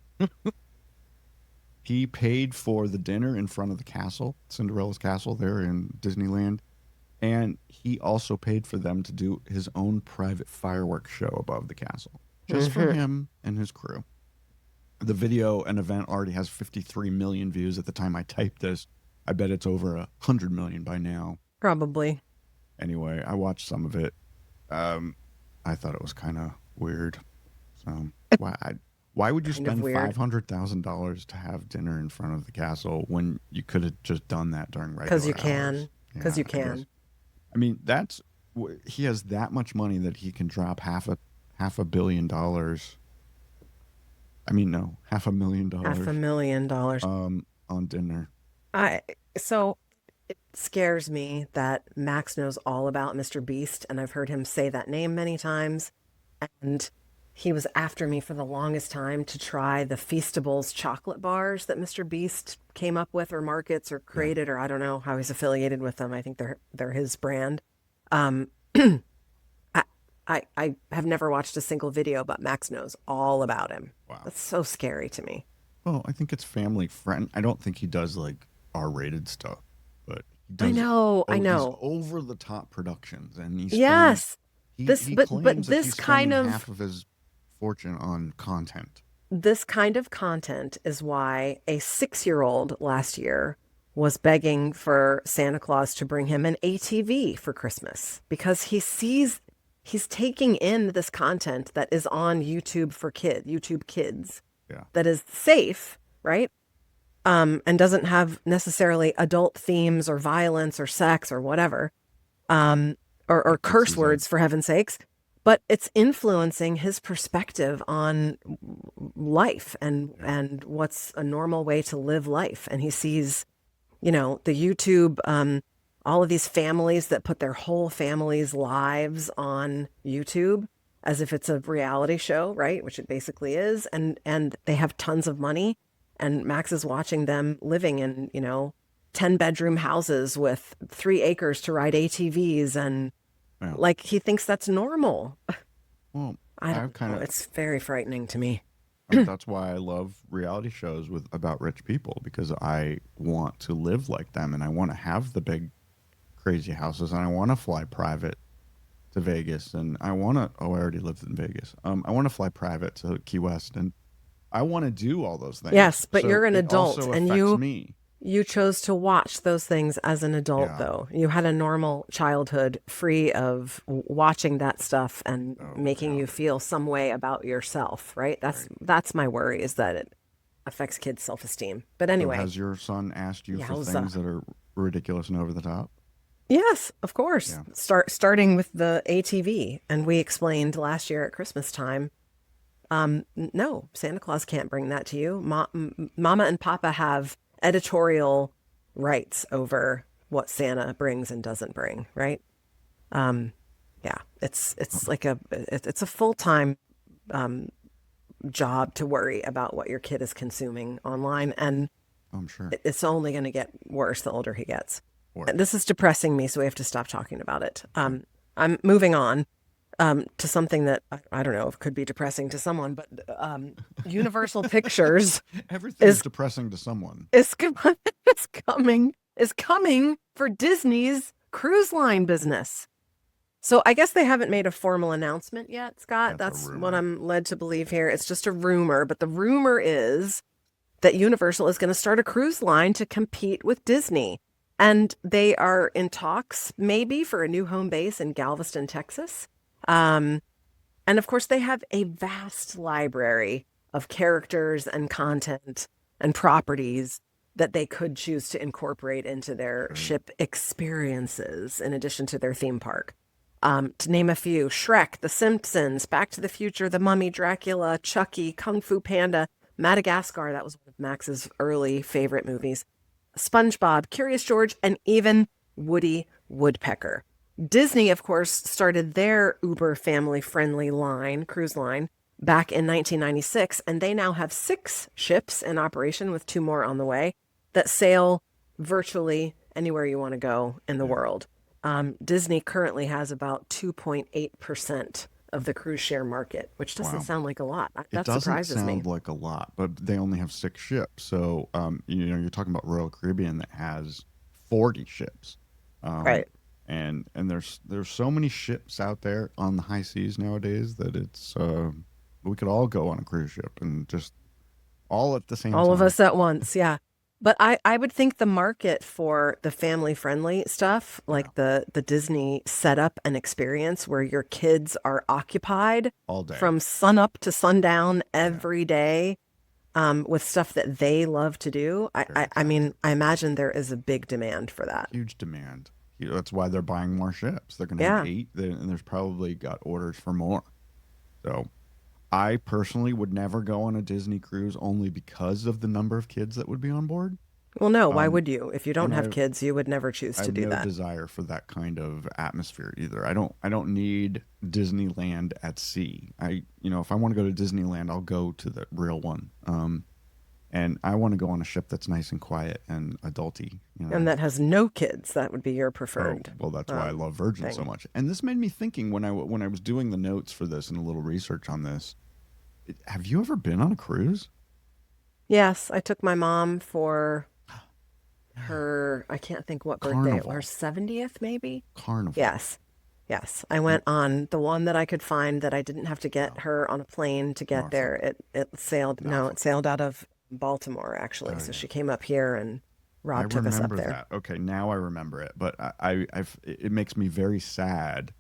He paid for the dinner in front of the castle, Cinderella's castle there in Disneyland, and he also paid for them to do his own private fireworks show above the castle, just for him and his crew. The video and event already has 53 million views at the time I typed this. I bet it's over 100 million by now. Probably. Anyway, I watched some of it. I thought it was kind of weird. So why would you spend $500,000 to have dinner in front of the castle when you could have just done that during regular hours? Because you can. Because you can. I mean, he has that much money that he can drop half a billion dollars. I mean, no, $500,000. $500,000 on dinner. So it scares me that Max knows all about Mr. Beast, and I've heard him say that name many times. And he was after me for the longest time to try the Feastables chocolate bars that Mr. Beast came up with or markets or created, or I don't know how he's affiliated with them. I think they're his brand. I have never watched a single video, but Max knows all about him. Wow. That's so scary to me. Well, I think it's family friend. I don't think he does like R-rated stuff, but he does. I know. These over the top productions, and he's yes. He this kind of half of his fortune on content. This kind of content is why a 6-year-old last year was begging for Santa Claus to bring him an ATV for Christmas because he's taking in this content that is on YouTube Kids, that is safe, right? And doesn't have necessarily adult themes or violence or sex or whatever, or curse words, for heaven's sakes. But it's influencing his perspective on life and what's a normal way to live life. And he sees, the YouTube, all of these families that put their whole family's lives on YouTube as if it's a reality show, right? Which it basically is. And they have tons of money. And Max is watching them living in, 10-bedroom houses with 3 acres to ride ATVs and like he thinks that's normal. Well, I don't know. It's very frightening to me. That's why I love reality shows about rich people, because I want to live like them and I want to have the big crazy houses and I want to fly private to Vegas and I want to I already lived in Vegas. I want to fly private to Key West, and I want to do all those things. Yes, but So you're an it adult also and affects me. you chose to watch those things as an adult, Yeah. though. You had a normal childhood free of watching that stuff and Oh, making yeah. you feel some way about yourself, right? Right. That's my worry, is that it affects kids' self-esteem. But So anyway, has your son asked you for yowza. things that are ridiculous and over the top? Yes, of course. Yeah. Starting with the ATV, and we explained last year at Christmas time. No, Santa Claus can't bring that to you. Mama and Papa have editorial rights over what Santa brings and doesn't bring, right? Um, yeah, it's like it's a full-time job to worry about what your kid is consuming online, and I'm sure. it's only going to get worse the older he gets. Or This is depressing me, so we have to stop talking about it. I'm moving on to something that I don't know if could be depressing to someone, but Universal Pictures everything is is depressing to someone. is com- is coming for Disney's cruise line business. So I guess they haven't made a formal announcement yet, Scott. That's a That's what rumor. I'm led to believe here. It's just a rumor, but the rumor is that Universal is going to start a cruise line to compete with Disney. And they are in talks, maybe, for a new home base in Galveston, Texas. And of course, they have a vast library of characters and content and properties that they could choose to incorporate into their ship experiences in addition to their theme park. To name a few: Shrek, The Simpsons, Back to the Future, The Mummy, Dracula, Chucky, Kung Fu Panda, Madagascar. That was one of Max's early favorite movies. SpongeBob, Curious George, and even Woody Woodpecker. Disney, of course, started their Uber family-friendly cruise line, back in 1996, and they now have 6 ships in operation, with 2 more on the way, that sail virtually anywhere you want to go in the world. Disney currently has about 2.8% of the cruise share market, which doesn't Wow. sound like a lot. It That doesn't surprises me. sound like a lot, but they only have 6 ships. So, you're talking about Royal Caribbean that has 40 ships. Right. And there's so many ships out there on the high seas nowadays that it's we could all go on a cruise ship and just all at the same All time. of us at once, yeah. But I would think the market for the family-friendly stuff, like the Disney setup and experience where your kids are occupied all day. from sun up to sundown every day, with stuff that they love to do. I mean, I imagine there is a big demand for that. Huge demand. That's why they're buying more ships. They're going to Yeah. have 8, and there's probably got orders for more. So, I personally would never go on a Disney cruise only because of the number of kids that would be on board. Well, no, why would you? If you don't and have I- kids, you would never choose I to have do no that. desire for that kind of atmosphere either. I don't need Disneyland at sea. If I want to go to Disneyland, I'll go to the real one. And I want to go on a ship that's nice and quiet and adulty. And that has no kids. That would be your Oh, preferred. well, that's why I love Virgin so thing. much. And this made me thinking when I was doing the notes for this and a little research on this. Have you ever been on a cruise? Yes, I took my mom for her, I can't think what birthday, Carnival. her 70th maybe? Carnival. Yes. Yes. I went on the one that I could find that I didn't have to get her on a plane to get there. It sailed out of Baltimore actually. So she came up here and Rob took us up remember there. that. Okay, now I remember it. But it makes me very sad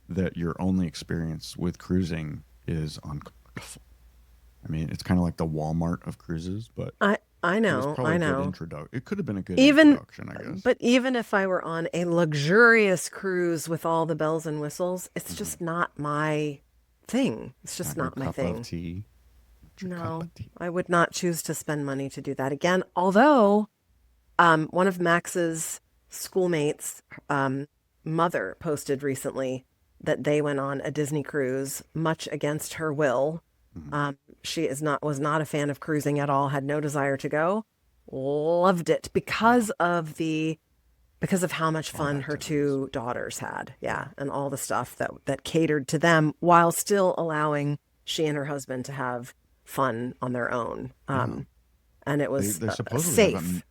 that your only experience with cruising is on Carnival. I mean, it's kind of like the Walmart of cruises, but I it was know, probably I a good know. introduction. It could have been a good Even, introduction, I guess. but even if I were on a luxurious cruise with all the bells and whistles, it's just not my thing. It's just Your not my cup thing. of tea. Your cup No, of tea. I would not choose to spend money to do that again. Although, one of Max's schoolmates' mother posted recently that they went on a Disney cruise, much against her will. She was not a fan of cruising at all, had no desire to go. Loved it because of how much fun her 2 daughters had. Yeah, and all the stuff that catered to them while still allowing she and her husband to have fun on their own. And it was They supposedly safe.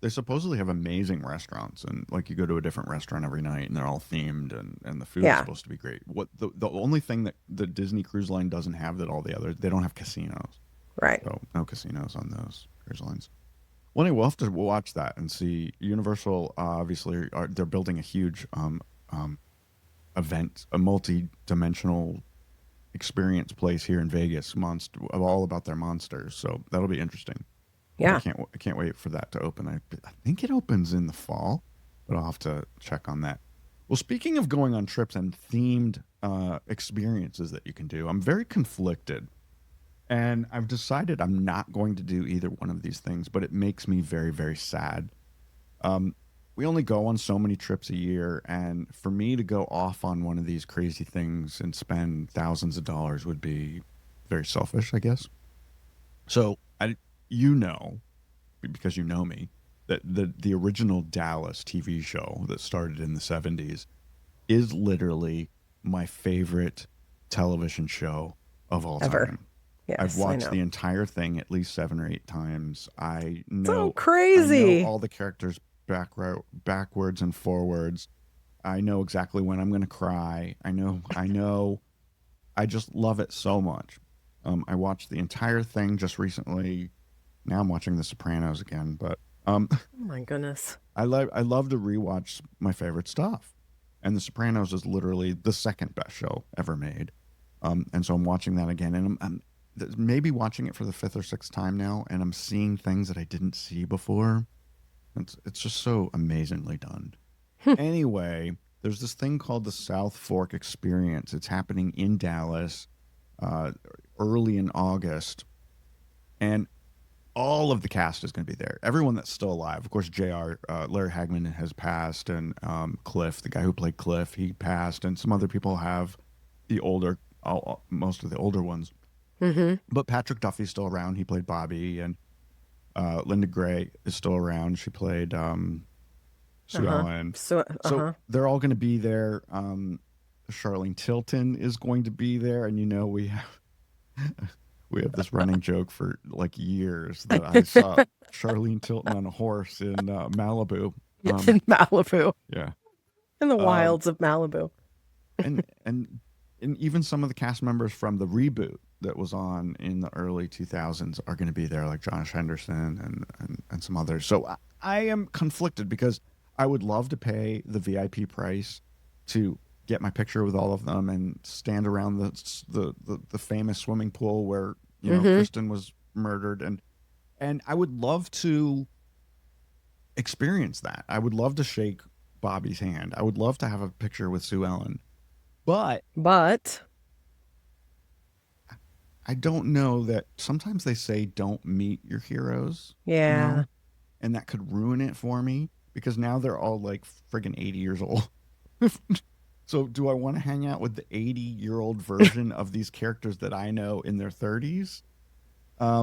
They supposedly have amazing restaurants, and like you go to a different restaurant every night, and they're all themed, and the food is Yeah. supposed to be great. What the only thing that the Disney Cruise Line doesn't have that all the others, they don't have casinos. Right. So no casinos on those cruise lines. Well, anyway, we'll have to watch that and see. Universal, obviously, they're building a huge event, a multi-dimensional experience place here in Vegas, all about their monsters. So that'll be interesting. Yeah. I can't wait for that to open. I think it opens in the fall, but I'll have to check on that. Well, speaking of going on trips and themed experiences that you can do, I'm very conflicted. And I've decided I'm not going to do either one of these things, but it makes me very, very sad. We only go on so many trips a year, and for me to go off on one of these crazy things and spend thousands of dollars would be very selfish, I guess. So you know, because you know me, that the original Dallas TV show that started in the 70s is literally my favorite television show of all Ever. time. Yes, I've I watched know. the entire thing at least 7 or 8 times. So I know crazy. all the characters backwards and forwards. I know exactly when I'm going to cry. I know. I just love it so much. I watched the entire thing just recently. Now I'm watching The Sopranos again, but Oh my goodness. I love to rewatch my favorite stuff. And The Sopranos is literally the second best show ever made. And so I'm watching that again, and I'm maybe watching it for the 5th or 6th time now, and I'm seeing things that I didn't see before. It's just so amazingly done. Anyway, there's this thing called the South Fork Experience. It's happening in Dallas early in August, and all of the cast is going to be there. Everyone that's still alive. Of course, Larry Hagman has passed, and Cliff, the guy who played Cliff, he passed, and some other people have most of the older ones. Mm-hmm. But Patrick Duffy's still around. He played Bobby, and Linda Gray is still around. She played Sue Ellen. So, So they're all going to be there. Charlene Tilton is going to be there, and we have this running joke for like years that I saw Charlene Tilton on a horse in Malibu. in Malibu, Yeah, in the wilds of Malibu. and even some of the cast members from the reboot that was on in the early 2000s are going to be there, like Josh Henderson and some others. So I am conflicted because I would love to pay the VIP price to get my picture with all of them and stand around the famous swimming pool where Kristen was murdered, and I would love to experience that. I would love to shake Bobby's hand. I would love to have a picture with Sue Ellen, but I don't know that sometimes they say don't meet your heroes. Yeah. And that could ruin it for me because now they're all like friggin' 80 years old. So do I want to hang out with the 80-year-old version of these characters that I know in their 30s? I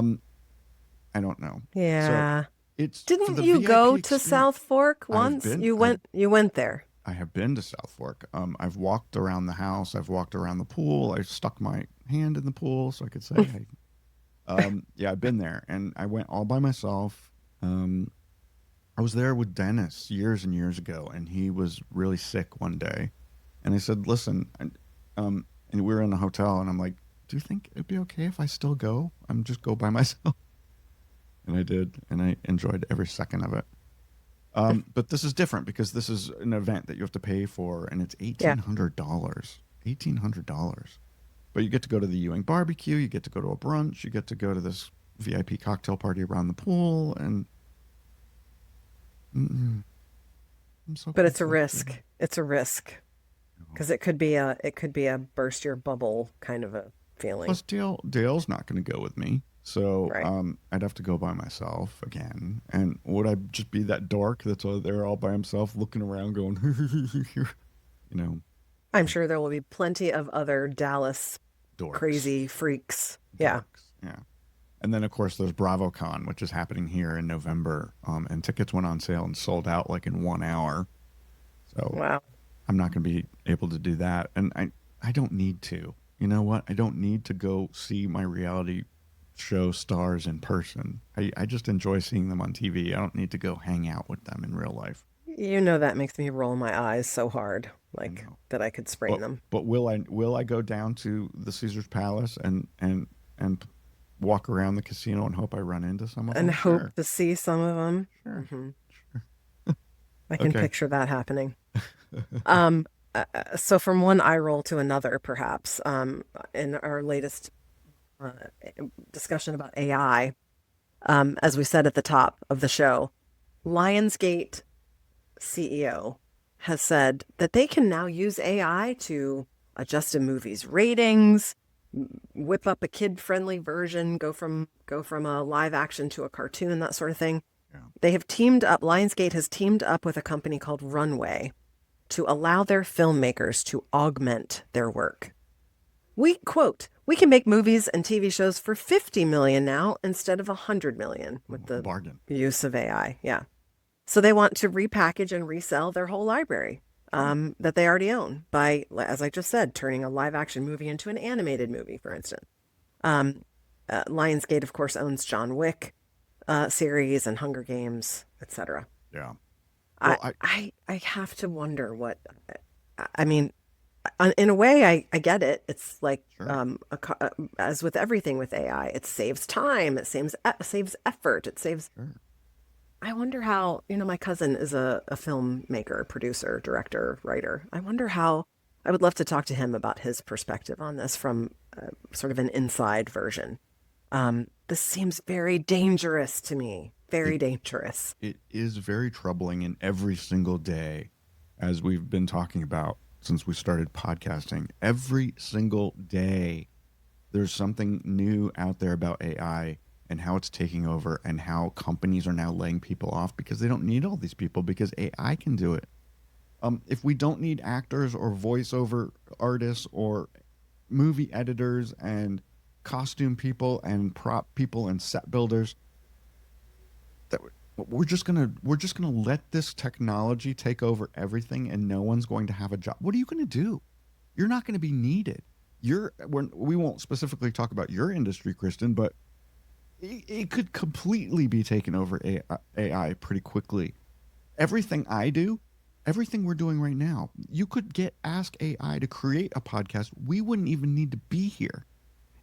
don't know. Yeah. So it's Didn't the you VIP go to experience. South Fork I've once? been- You I've- went there. I have been to South Fork. I've walked around the house. I've walked around the pool. I stuck my hand in the pool so I could say, hey. Yeah, I've been there, and I went all by myself. I was there with Dennis years and years ago, and he was really sick one day. And I said, listen, and we were in a hotel, and I'm like, do you think it'd be okay if I still go? I'm just go by myself. And I did, and I enjoyed every second of it. But this is different because this is an event that you have to pay for, and it's $1,800. $1,800. But you get to go to the Ewing barbecue, you get to go to a brunch, you get to go to this VIP cocktail party around the pool, and I'm so But it's a conflicted. risk. It's a risk because it could be a burst your bubble kind of a feeling. Plus, Dale's not going to go with me, so Right. I'd have to go by myself again. And would I just be that dork that's all there all by himself, looking around, going, I'm sure there will be plenty of other Dallas dorks, crazy freaks. Yeah. dorks. Yeah. And then of course there's BravoCon, which is happening here in November, and tickets went on sale and sold out like in 1 hour. So Wow. I'm not going to be able to do that, and I don't need to. You know what? I don't need to go see my reality show stars in person. I just enjoy seeing them on TV. I don't need to go hang out with them in real life. That makes me roll my eyes so hard, like know. that I could sprain them. But will I go down to the Caesar's Palace and walk around the casino and hope I run into some of and them? hope Sure. to see some of them. Sure. Hmm. Sure. I can Okay. picture that happening. Um, so from one eye roll to another, perhaps, in our latest uh, discussion about AI, as we said at the top of the show, Lionsgate CEO has said that they can now use AI to adjust a movie's ratings, whip up a kid-friendly version, go from a live action to a cartoon, that sort of thing. Yeah. They have teamed up, Lionsgate has teamed up with a company called Runway to allow their filmmakers to augment their work. We quote, we can make movies and TV shows for 50 million now instead of 100 million with the Bargain. use of AI. Yeah. So they want to repackage and resell their whole library that they already own by, as I just said, turning a live action movie into an animated movie, for instance. Lionsgate, of course, owns John Wick series and Hunger Games, etc. Yeah. I, Well, I I have to wonder what, I mean, in a way, I get it. It's like, sure. as with everything with AI, it saves time, it saves effort, it saves. Sure. I wonder how, my cousin is a filmmaker, producer, director, writer. I wonder how, I would love to talk to him about his perspective on this from sort of an inside version. This seems very dangerous to me, very It dangerous. it is very troubling, and every single day, as we've been talking about since we started podcasting, every single day there's something new out there about AI and how it's taking over and how companies are now laying people off because they don't need all these people because AI can do it. If we don't need actors or voiceover artists or movie editors and costume people and prop people and set builders, that we're just gonna let this technology take over everything and no one's going to have a job. What are you going to do? You're not going to be needed. We won't specifically talk about your industry, Kristen, but it could completely be taken over AI pretty quickly. Everything I do, everything we're doing right now, you could ask AI to create a podcast. We wouldn't even need to be here.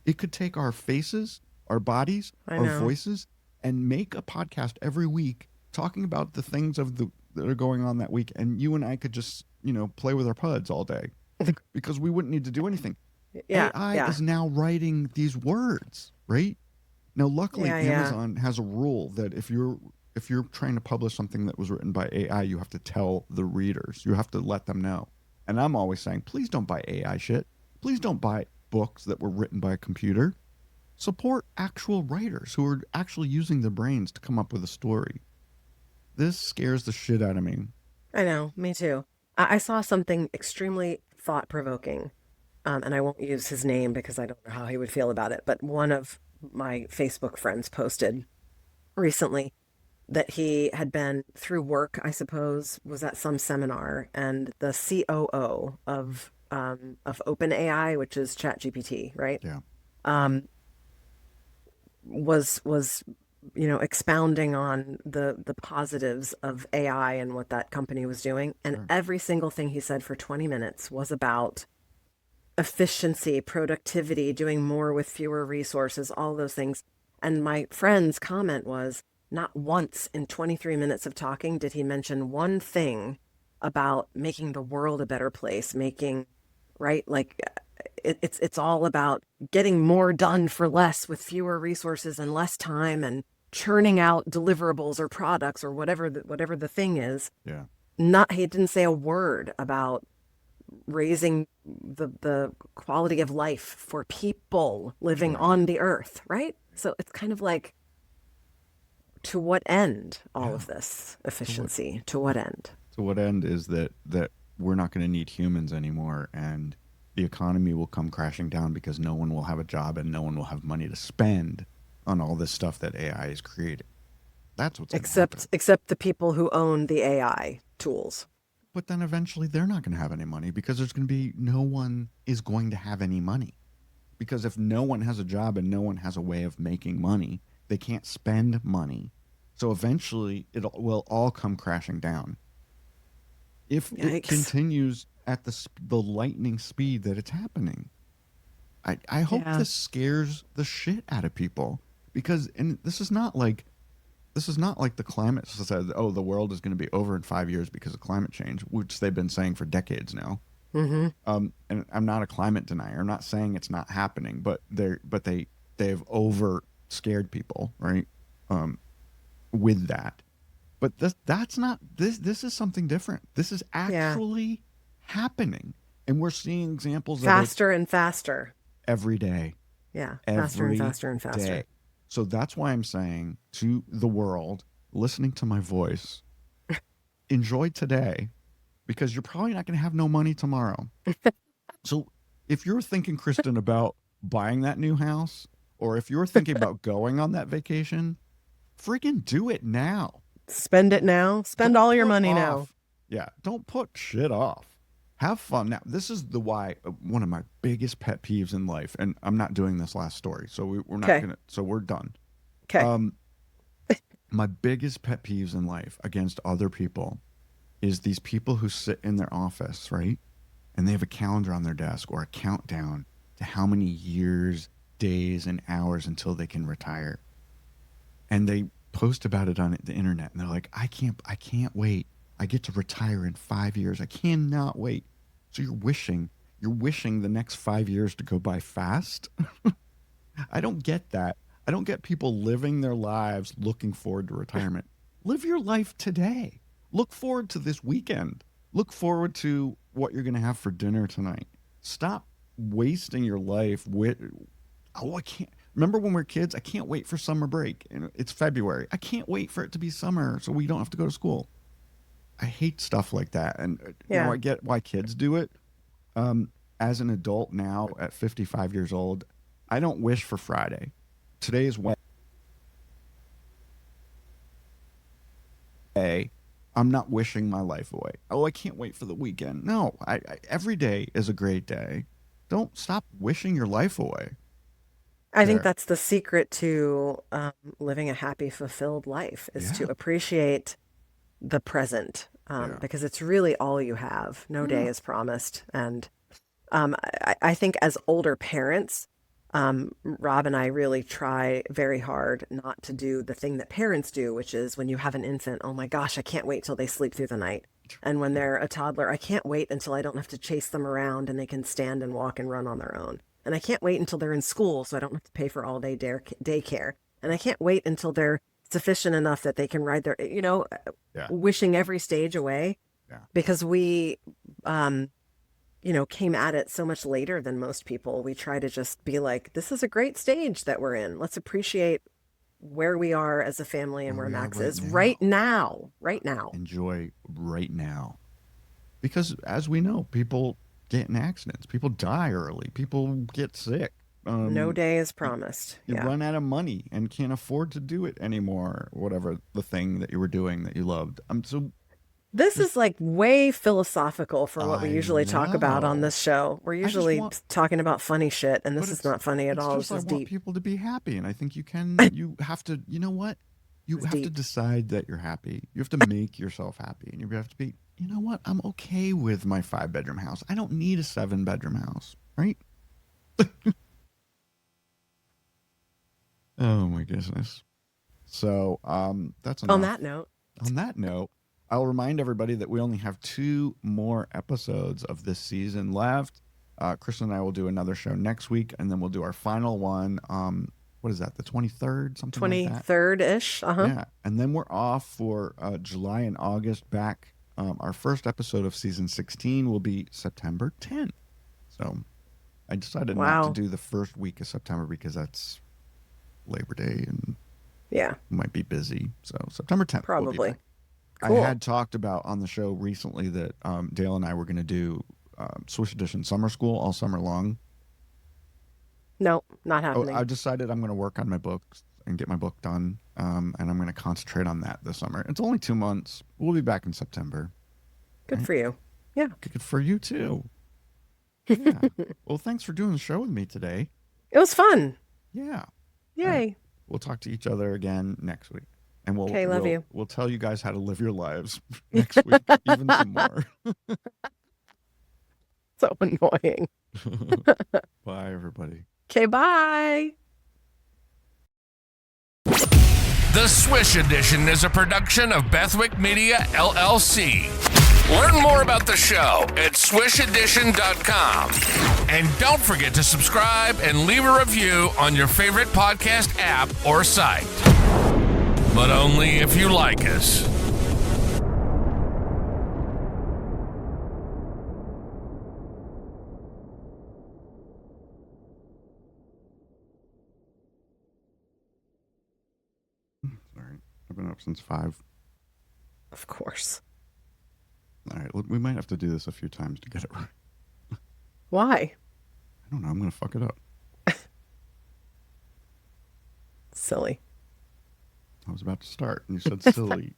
It could take our faces, our bodies, I our know. voices, and make a podcast every week talking about the things that are going on that week. And you and I could just, play with our puds all day because we wouldn't need to do anything. Yeah, AI yeah, is now writing these words, right? Now, luckily, yeah, yeah. Amazon has a rule that if you're trying to publish something that was written by AI, you have to tell the readers. You have to let them know. And I'm always saying, please don't buy AI shit. Please don't buy books that were written by a computer. Support actual writers who are actually using their brains to come up with a story. This scares the shit out of me. I know, me too. I saw something extremely thought-provoking, and I won't use his name because I don't know how he would feel about it, but one of my Facebook friends posted recently that he had been through work, I suppose, was at some seminar, and the COO of OpenAI, which is ChatGPT, right? Yeah. Was expounding on the positives of AI and what that company was doing, and Sure. every single thing he said for 20 minutes was about efficiency, productivity, doing more with fewer resources, all those things. And my friend's comment was, not once in 23 minutes of talking did he mention one thing about making the world a better place, right? Like it's all about getting more done for less with fewer resources and less time and churning out deliverables or products or whatever the thing is. Yeah. He didn't say a word about raising the quality of life for people living Yeah. on the earth, right? So it's kind of like, to what end all Yeah. of this efficiency? To what end? So what end is that we're not going to need humans anymore, and the economy will come crashing down because no one will have a job and no one will have money to spend on all this stuff that AI is creating. That's what's going to happen. Except the people who own the AI tools. But then eventually they're not going to have any money because there's going to be no one is going to have any money. Because if no one has a job and no one has a way of making money, they can't spend money. So eventually it will all come crashing down. If it Yikes. continues at the lightning speed that it's happening. I hope Yeah. this scares the shit out of people because, and this is not like the climate says, oh, the world is going to be over in 5 years because of climate change, which they've been saying for decades now. Mm-hmm. And I'm not a climate denier. I'm not saying it's not happening, but they've over scared people, right? With that. But that's not this is something different. This is Yeah. actually happening. And we're seeing examples of it Faster and faster. every day. Yeah. Faster and Every faster and faster. day. So that's why I'm saying to the world, listening to my voice, enjoy today because you're probably not going to have no money tomorrow. So if you're thinking, Kristen, about buying that new house, or if you're thinking about going on that vacation, freaking do it now. Spend it now. Spend Don't all your put money off. now. Yeah, don't put shit off. Have fun. Now, this is the why one of my biggest pet peeves in life, and I'm not doing this last story, so we're not Okay. gonna. So we're done. Okay. My biggest pet peeves in life against other people is these people who sit in their office, right? And they have a calendar on their desk or a countdown to how many years, days, and hours until they can retire. And they post about it on the internet and they're like, I can't wait. I get to retire in 5 years. I cannot wait. So you're wishing the next 5 years to go by fast. I don't get that. I don't get people living their lives looking forward to retirement. Live your life today. Look forward to this weekend. Look forward to what you're going to have for dinner tonight. Stop wasting your life with, oh, I can't. Remember when we were kids? I can't wait for summer break. And it's February. I can't wait for it to be summer so we don't have to go to school. I hate stuff like that. And Yeah. I get why kids do it. As an adult now at 55 years old, I don't wish for Friday. Today is Wednesday. I'm not wishing my life away. Oh, I can't wait for the weekend. No, every day is a great day. Don't stop wishing your life away. I think There. that's the secret to living a happy, fulfilled life is to Yeah. appreciate the present Yeah. because it's really all you have. No day Yeah. is promised. And I think as older parents, Rob and I really try very hard not to do the thing that parents do, which is when you have an infant, oh my gosh, I can't wait till they sleep through the night. And when they're a toddler, I can't wait until I don't have to chase them around and they can stand and walk and run on their own. And I can't wait until they're in school so I don't have to pay for all day daycare. And I can't wait until they're sufficient enough that they can ride their, Yeah. wishing every stage away Yeah. because we, came at it so much later than most people. We try to just be like, this is a great stage that we're in. Let's appreciate where we are as a family and Where where we are Max right is now. right now. Enjoy right now. Because as we know, people get in accidents. People die early. People get sick. No day is promised. You Yeah. run out of money and can't afford to do it anymore. Whatever the thing that you were doing that you loved. So This is like way philosophical for what we I usually talk about on know. this show. We're just usually want- talking about funny shit, and But this is it's not funny at it's all. just This is I want deep. people to be happy, and I think you can. You have to. You know what? You It's have to deep. decide that you're happy. You have to make yourself happy, and you have to be. You know what? I'm okay with my 5-bedroom house. I don't need a 7-bedroom house, right? Oh my goodness. So that's enough. On that note, On that note, I'll remind everybody that we only have 2 more episodes of this season left. Kristen and I will do another show next week, and then we'll do our final one. What is that? The 23rd, something like that. 23rd-ish. Yeah, and then we're off for July and August. Back, our first episode of season 16 will be September 10th. So I decided not Wow. to do the first week of September because that's Labor Day and Yeah, might be busy. So September 10th. we'll be probably. back. Cool. I had talked about on the show recently that Dale and I were going to do Swish Edition Summer School all summer long. No, not Oh, happening. I decided I'm going to work on my books and get my book done, and I'm going to concentrate on that this summer. It's only 2 months. We'll be back in September. Good for you. Yeah. Good for you too. Yeah. Well, thanks for doing the show with me today. It was fun. Yeah. Yay. We'll talk to each other again next week. And we'll Okay, love you. We'll tell you guys how to live your lives next week, even some more. So annoying. Bye, everybody. Okay, bye. The Swish Edition is a production of Bethwick Media, LLC. Learn more about the show at swishedition.com. And don't forget to subscribe and leave a review on your favorite podcast app or site. But only if you like us. Sorry. I've been up since 5. Of course. All right. We might have to do this a few times to get it right. Why? I don't know. I'm going to fuck it up. Silly. I was about to start and you said silly.